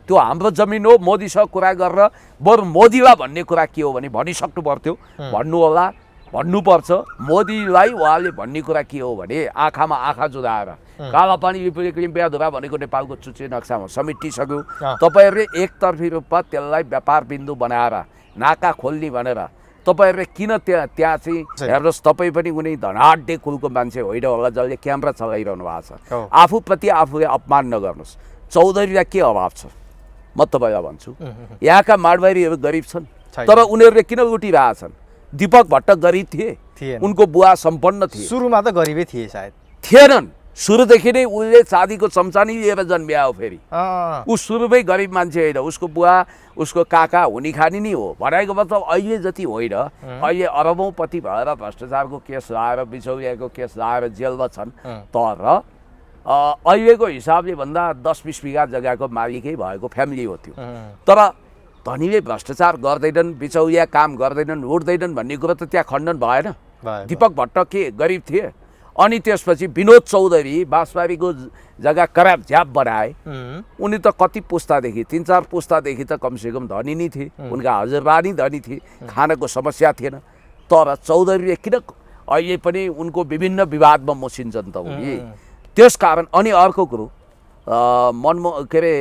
त्यो हाम्रो जमिन हो। मोदीसँग कुरा गरेर बरु मोदीलाई भन्ने कुरा के हो भने भनिसक्नु पर्थ्यो, भन्नु होला, भन्नुपर्छ। मोदीलाई उहाँले भन्ने कुरा के हो भने आँखामा आँखा जुदाएर कालापानी लिम्पियाधुरा भनेको नेपालको चुच्चे नक्सामा समेटिसक्यो। तपाईँहरूले एकतर्फी रूपमा त्यसलाई व्यापार बिन्दु बनाएर नाका खोल्ने भनेर तपाईँहरूले किन त्यहाँ चाहिँ हेर्नुहोस्, तपाईँ पनि कुनै धनाढ्य कुलको मान्छे होइन होला जसले क्यामेरा चलाइरहनु भएको छ। आफूप्रति आफूले अपमान नगर्नुहोस्। चौधरीलाई के अभाव छ म तपाईँलाई भन्छु। यहाँका माडवारीहरू गरिब छन्, तर उनीहरूले किन लुटिरहेछन्? दीपक भट्ट गरिब थिए, उनको बुवा सम्पन्न थिए। सुरुमा त गरिबै थिए, सायद थिएनन्। सुरुदेखि नै उसले चाँदीको चम्चा नै लिएर जन्मिया हो। फेरि ऊ सुरुमै गरिब मान्छे होइन, उसको बुवा उसको काका हुने खाने नै हो। भनेको मतलब अहिले जति होइन, अहिले अरबौँपति भएर भ्रष्टाचारको केस लाएर, बिचौलियाको केस लाएर जेलमा छन्। तर अहिलेको हिसाबले भन्दा 10-20 बिघा जग्गाको मालिकै भएको फ्यामिली हो त्यो। तर धनीले भ्रष्टाचार गर्दैनन्, बिचौलिया काम गर्दैनन्, उठ्दैनन् भन्ने कुरो त त्यहाँ खण्डन भएन। दीपक भट्ट के गरिब थिए? अनि त्यसपछि विनोद चौधरी बाँसबारीको जग्गा कराप झ्याप बनाए। उनी त कति पुस्तादेखि 3-4 पुस्तादेखि त कमसेकम धनी नै थिए। उनका हजुरबा नै धनी थिए, खानको समस्या थिएन। तर चौधरीले किन अहिले पनि उनको विभिन्न विवादमा मसिन्छन् त उनी? त्यस कारण। अनि अर्को कुरो के अरे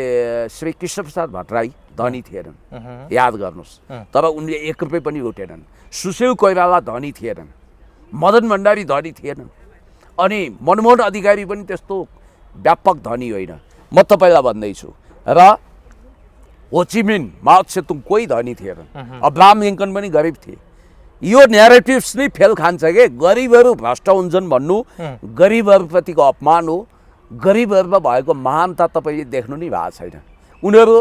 श्री कृष्णप्रसाद भट्टराई धनी थिएनन्, याद गर्नुहोस्, तर उनले 1 रुपियाँ पनि लुटेनन्। सुशील कोइराला धनी थिएनन्, मदन भण्डारी धनी थिएनन्, अनि मनमोहन अधिकारी पनि त्यस्तो व्यापक धनी होइन। म तपाईँलाई भन्दैछु। र होचिमिन, माओ त्से-तुङ कोही धनी थिएनन्, अब्राहम लिङ्कन पनि गरिब थिए। यो न्यारेटिभ्स नै फेल खान्छ के? गरिबहरू भ्रष्ट हुन्छन् भन्नु गरिबहरूप्रतिको अपमान हो। गरिबहरूमा भएको महानता तपाईँले देख्नु नै भएको छैन। उनीहरू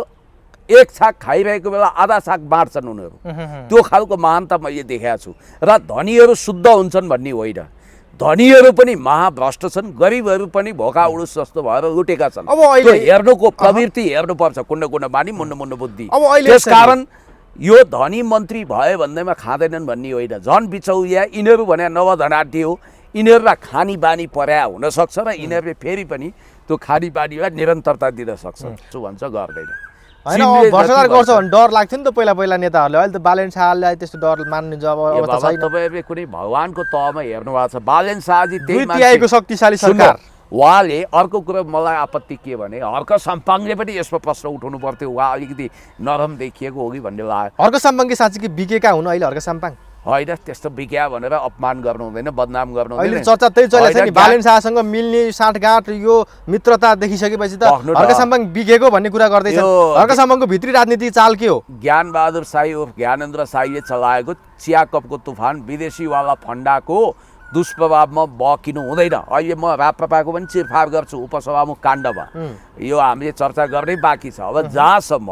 एक छाक खाइरहेको बेला आधा छाक बाँड्छन् उनीहरू। त्यो खालको महानता मैले देखेको छु। र धनीहरू शुद्ध हुन्छन् भन्ने होइन, धनीहरू पनि महाभ्रष्ट छन्, गरिबहरू पनि भोका उडुस जस्तो भएर लुटेका छन्। अब अहिले हेर्नुको प्रवृत्ति हेर्नुपर्छ, कुण्ड बानी मुन्न बुद्धि। अब अहिले त्यसकारण यो धनी मन्त्री भयो भन्दैमा खाँदैनन् भन्ने होइन। झन् बिचौलिया यिनीहरू भने नवधनाढ्य हो। यिनीहरूलाई खानी बानी पर्या हुनसक्छ र यिनीहरूले फेरि पनि त्यो खानी बानीलाई निरन्तरता दिन सक्छ भन्छ, गर्दैन। होइन, भ्रष्टाचार गर्छ भने डर लाग्थ्यो नि त पहिला नेताहरूले। अहिले त बालेन शाहलाई त्यस्तो डर मान्ने अवस्था छैन। तपाईँहरूले कुनै भगवानको तहमा हेर्नु भएको छ? बालेन शाहजी त्यही मान्छेको शक्तिशाली सरकार। उहाँले अर्को कुरो मलाई आपत्ति के भने हर्क साम्पाङले पनि यसमा प्रश्न उठाउनु पर्थ्यो। उहाँ अलिकति नरम देखिएको हो कि भन्ने लाग्यो। हर्क साम्पाङकी साँच्चै बिकेका हुन् अहिले हर्क साम्पाङ? होइन, त्यस्तो बिक्या भनेर अपमान गर्नु हुँदैन, बदनाम गर्नु हुँदैन। अहिले चर्चा त्यही चलेको छ नि, बालेन शाहसँग मिल्ने साँठगाँठ यो मित्रता देखिसकेपछि त हर्क साम्पाङ बिकेको भन्ने कुरा गर्दैछन्। हर्क साम्पाङको भित्री राजनीतिक चाल के हो? ज्ञानबहादुर शाही उर्फ ज्ञानेन्द्र शाहीले चलाएको चिया कपको तुफान, विदेशीवाला फन्डाको दुष्प्रभावमा बकिनु हुँदैन। अहिले म राप्रपाको पनि चिरफार गर्छु उपसभामुख काण्डमा, यो हामीले चर्चा गर्नै बाँकी छ। अब जहाँसम्म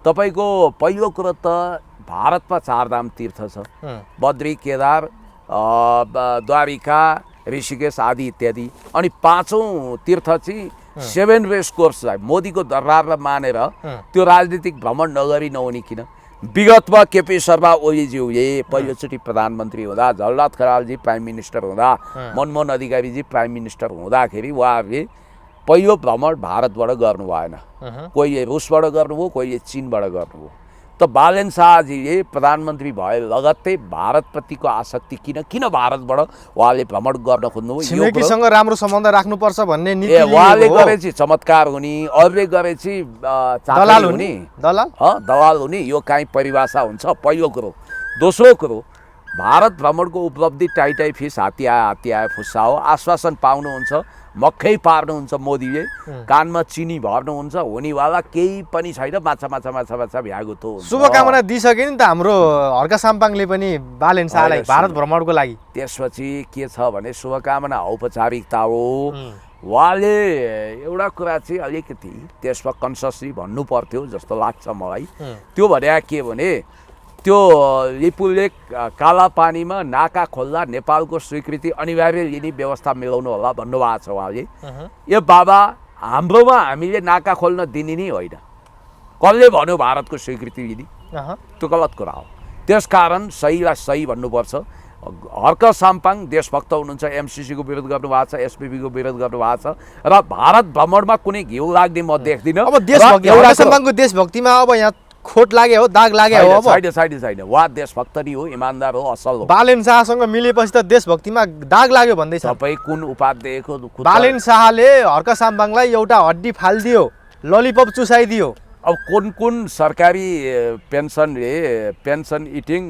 तपाईँको पहिलो कुरो त भारतमा 4 धाम तीर्थ छ, बद्री, केदार, द्वारिका, ऋषिकेश आदि इत्यादि। अनि 5औं तीर्थ चाहिँ 7 रेस कोर्स। मोदीको दरबारलाई मानेर त्यो राजनीतिक भ्रमण नगरी नहुने किन? विगतमा केपी शर्मा ओलीज्यूले पहिलोचोटि प्रधानमन्त्री हुँदा, झलनाथ खनालजी प्राइम मिनिस्टर हुँदा, मनमोहन अधिकारीजी प्राइम मिनिस्टर हुँदाखेरि उहाँहरूले पहिलो भ्रमण भारतबाट गर्नु भएन। कोहीले रुसबाट गर्नुभयो, कोहीले चीनबाट गर्नुभयो। त बालेन शाहजीले प्रधानमन्त्री भए लगत्तै भारतप्रतिको आसक्ति किन भारतबाट उहाँले भ्रमण गर्न खोज्नुभयो? छिमेकीसँग राम्रो सम्बन्ध राख्नुपर्छ भन्ने नीति उहाँले गरेपछि चमत्कार हुने, अरूले गरेपछि दलाल हुने। दलाल हुने यो काहीँ परिभाषा हुन्छ? पहिलो कुरो। दोस्रो कुरो, भारत भ्रमणको उपलब्धि टाइटाई फिस हात्ती आयो फुस्सा हो। आश्वासन पाउनुहुन्छ, मक्खै पार्नुहुन्छ मोदीले, कानमा चिनी भर्नुहुन्छ, हुनेवाला केही पनि छैन। माछा भ्यागुतो हुन्छ। शुभकामना दिइसके नि त हाम्रो हर्क साम्पाङले पनि बालेन शाहलाई भारत भ्रमणको लागि। त्यसपछि के छ भने शुभकामना औपचारिकता हो। उहाँले एउटा कुरा चाहिँ अलिकति त्यसमा कन्ससली भन्नु पर्थ्यो जस्तो लाग्छ मलाई। त्यो भने के भने त्यो लिपुलेक काला पानीमा नाका खोल्दा नेपालको स्वीकृति अनिवार्य लिने व्यवस्था मिलाउनु होला भन्नुभएको छ उहाँले। यो बाबा, हाम्रोमा हामीले नाका खोल्न दिने नै होइन। कसले भन्यो भारतको स्वीकृति लिने? त्यो गलत कुरा हो। त्यसकारण सहीलाई सही भन्नुपर्छ। हर्क साम्पाङ देशभक्त हुनुहुन्छ, एमसिसीको विरोध गर्नुभएको छ, एसपिपीको विरोध गर्नुभएको छ, र भारत भ्रमणमा कुनै घिउ लाग्ने म देख्दिनँ। अब देशभक्ति, हर्क साम्पाङको देशभक्तिमा अब यहाँ खोट लाग्यो हो, दाग लाग्यो हो? छैन। उहाँ देशभक्त नै हो, इमान्दार हो, असल हो। बालेन शाहसँग मिलेपछि त देशभक्तिमा दाग लाग्यो भन्दैछ। तपाईँ कुन उपाध्यक्षको? बालेन शाहले हर्क साम्पाङलाई एउटा हड्डी फालिदियो, ललिपप चुसाइदियो। अब कुन सरकारी पेन्सन इटिङ,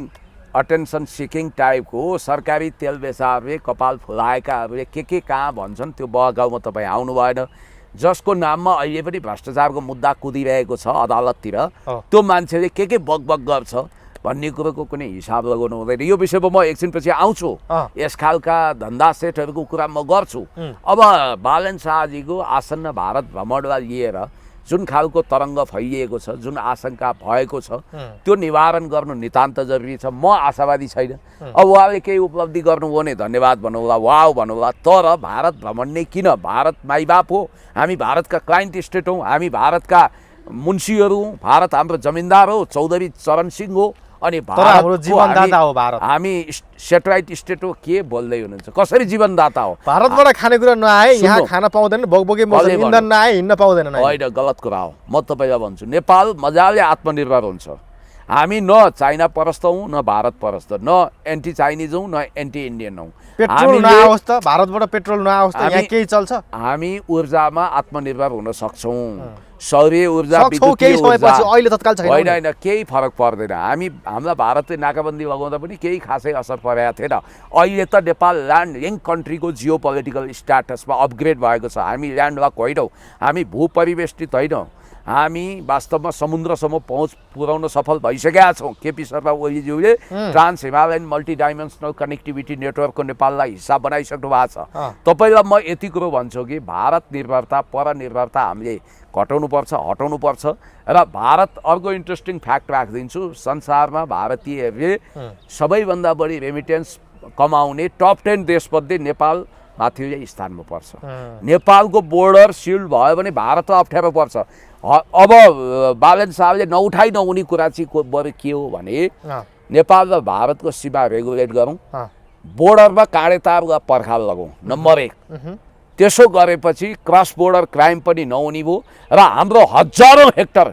अटेन्सन सिकिङ टाइपको सरकारी तेल बेचाहरूले, कपाल फुलाएकाहरूले के कहाँ भन्छन् त्यो बहगाउँमा तपाईँ आउनु भएन। जसको नाममा अहिले पनि भ्रष्टाचारको मुद्दा कुदिरहेको छ अदालततिर, त्यो मान्छेले के बकबक गर्छ भन्ने कुरोको कुनै हिसाब लगाउनु हुँदैन। यो विषयमा म एकछिनपछि आउँछु। यस खालका धन्दा सेटहरूको कुरा म गर्छु। अब बालेन शाहजीको आसन्न भारत भ्रमणलाई लिएर जुन खालको तरङ्ग फैलिएको छ, जुन आशंका भएको छ, त्यो निवारण गर्नु नितान्त जरुरी छ। म आशावादी छैन। अब उहाँले केही उपलब्धि गर्नुभयो भने धन्यवाद भन्नुहोला, वाउ भन्नुहोला, तर भारत भ्रमण नै किन? भारत माइबाप हो, हामी भारतका क्लाइन्ट स्टेट हौँ, हामी भारतका मुन्सीहरू, भारत हाम्रो जमिनदार हो, चौधरी चरण सिंह हो, अनि हाम्रो जीवनदाता हो भारत। हामी सेटेलाइट स्टेट हो, के बोल्दै हुनुहुन्छ? कसरी जीवनदाता हो? भारतबाट खानेकुरा नआए यहाँ खान पाउँदैन, बोकबोके मौसम इन्धन नआए हिँड्न पाउँदैन। होइन, गलत कुरा हो। म तपाईँलाई भन्छु, नेपाल मजाले आत्मनिर्भर हुन्छ। हामी न चाइना परस्त हौँ, न भारत परस्त, न एन्टी चाइनिज हौँ, न एन्टी इन्डियन हौँ। पेट्रोल नआओस् त, भारतबाट पेट्रोल नआओस् त, यहाँ केही चल्छ? हामी ऊर्जामा आत्मनिर्भर हुन सक्छौँ। सौर्य ऊर्जा, केही समयपछि, अहिले तत्काल छैन। होइन होइन, केही फरक पर्दैन। हामीलाई भारतले नाकाबन्दी लगाउँदा पनि केही खासै असर परेको थिएन। अहिले त नेपाल ल्यान्ड यङ कन्ट्रीको जियो पोलिटिकल स्ट्याटसमा अपग्रेड भएको छ। हामी ल्यान्डलक होइनौँ, हामी भूपरिवेष्टित होइनौँ, हामी वास्तवमा समुद्रसम्म पहुँच पुर्याउन सफल भइसकेका छौँ। केपी शर्मा ओलीज्यूले trans Himalayan multi dimensional connectivity नेटवर्कको नेपाललाई हिस्सा बनाइसक्नु भएको छ। तपाईँलाई म यति कुरो भन्छु कि भारत निर्भरता, परनिर्भरता हामीले घटाउनुपर्छ, हटाउनुपर्छ। र भारत, अर्को इन्ट्रेस्टिङ फ्याक्ट राखिदिन्छु, संसारमा भारतीयहरूले सबैभन्दा बढी रेमिटेन्स कमाउने टप 10 देशमध्ये नेपाल माथिल्लो स्थानमा पर्छ। नेपालको बोर्डर सिल्ड भयो भने भारतलाई अप्ठ्यारो पर्छ। अब बालन साहबले नउठाइ नहुने कुरा चाहिँ बरु के हो भने नेपाल र भारतको सीमा रेगुलेट गरौँ, बोर्डरमा काँडे तार वा पर्खाल लगाउँ, नम्बर 1। त्यसो गरेपछि क्रस बोर्डर क्राइम पनि नहुने भयो र हाम्रो हजारौँ हेक्टर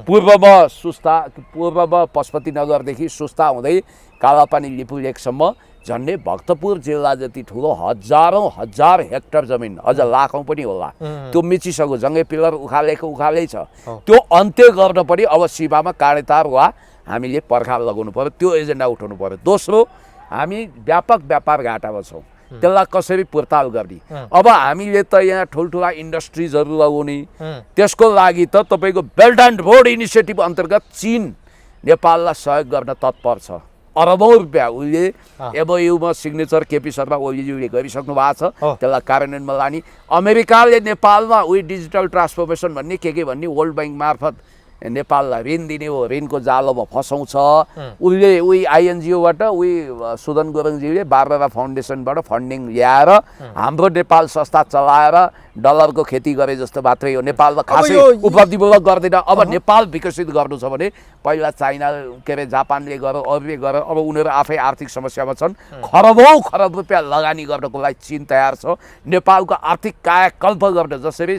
पूर्वमा पशुपतिनगरदेखि सुस्ता हुँदै कालापानी लिपुलेकसम्म झन्डै भक्तपुर जिल्ला जति ठुलो हजार हेक्टर जमिन, अझ लाखौँ पनि होला, त्यो मिचिसक्यो। जङ्गे पिलर उखालै छ। त्यो अन्त्य गर्न पनि अब सीमामा काँडेतार वा हामीले पर्खाल लगाउनु पर्यो, त्यो एजेन्डा उठाउनु पर्यो। दोस्रो, हामी व्यापक व्यापार घाटामा छौँ, त्यसलाई कसरी पुर्ताल गर्ने? अब हामीले त यहाँ ठुल्ठुला इन्डस्ट्रिजहरू लगाउने, त्यसको लागि त तपाईँको बेल्ट एन्ड रोड इनिसिएटिभ अन्तर्गत चीन नेपाललाई सहयोग गर्न तत्पर छ। अरबौँ रुपियाँ उसले एमओयूमा सिग्नेचर केपी शर्मा ओलीज्यूले गरिसक्नु भएको छ, त्यसलाई कार्यान्वयनमा लाने। अमेरिकाले नेपालमा डिजिटल ट्रान्सफर्मेसन भन्ने के भन्ने वर्ल्ड ब्याङ्क मार्फत नेपाललाई ऋण दिने हो, ऋणको जालोमा फसाउँछ। उसले आइएनजिओबाट सुदन गुरुङज्यूले बारबेरा फाउन्डेसनबाट फन्डिङ ल्याएर हाम्रो नेपाल संस्था चलाएर डलरको खेती गरे जस्तो मात्रै हो। नेपालमा खासै उपलब्धिमूलक गर्दैन। अब नेपाल विकसित गर्नु छ भने पहिला चाइना, के अरे जापानले गर, अरूले गर। अब उनीहरू आफै आर्थिक समस्यामा छन्। खरब रुपियाँ लगानी गर्नको लागि चीन तयार छ। नेपालको आर्थिक कायाकल्प गर्न, जसरी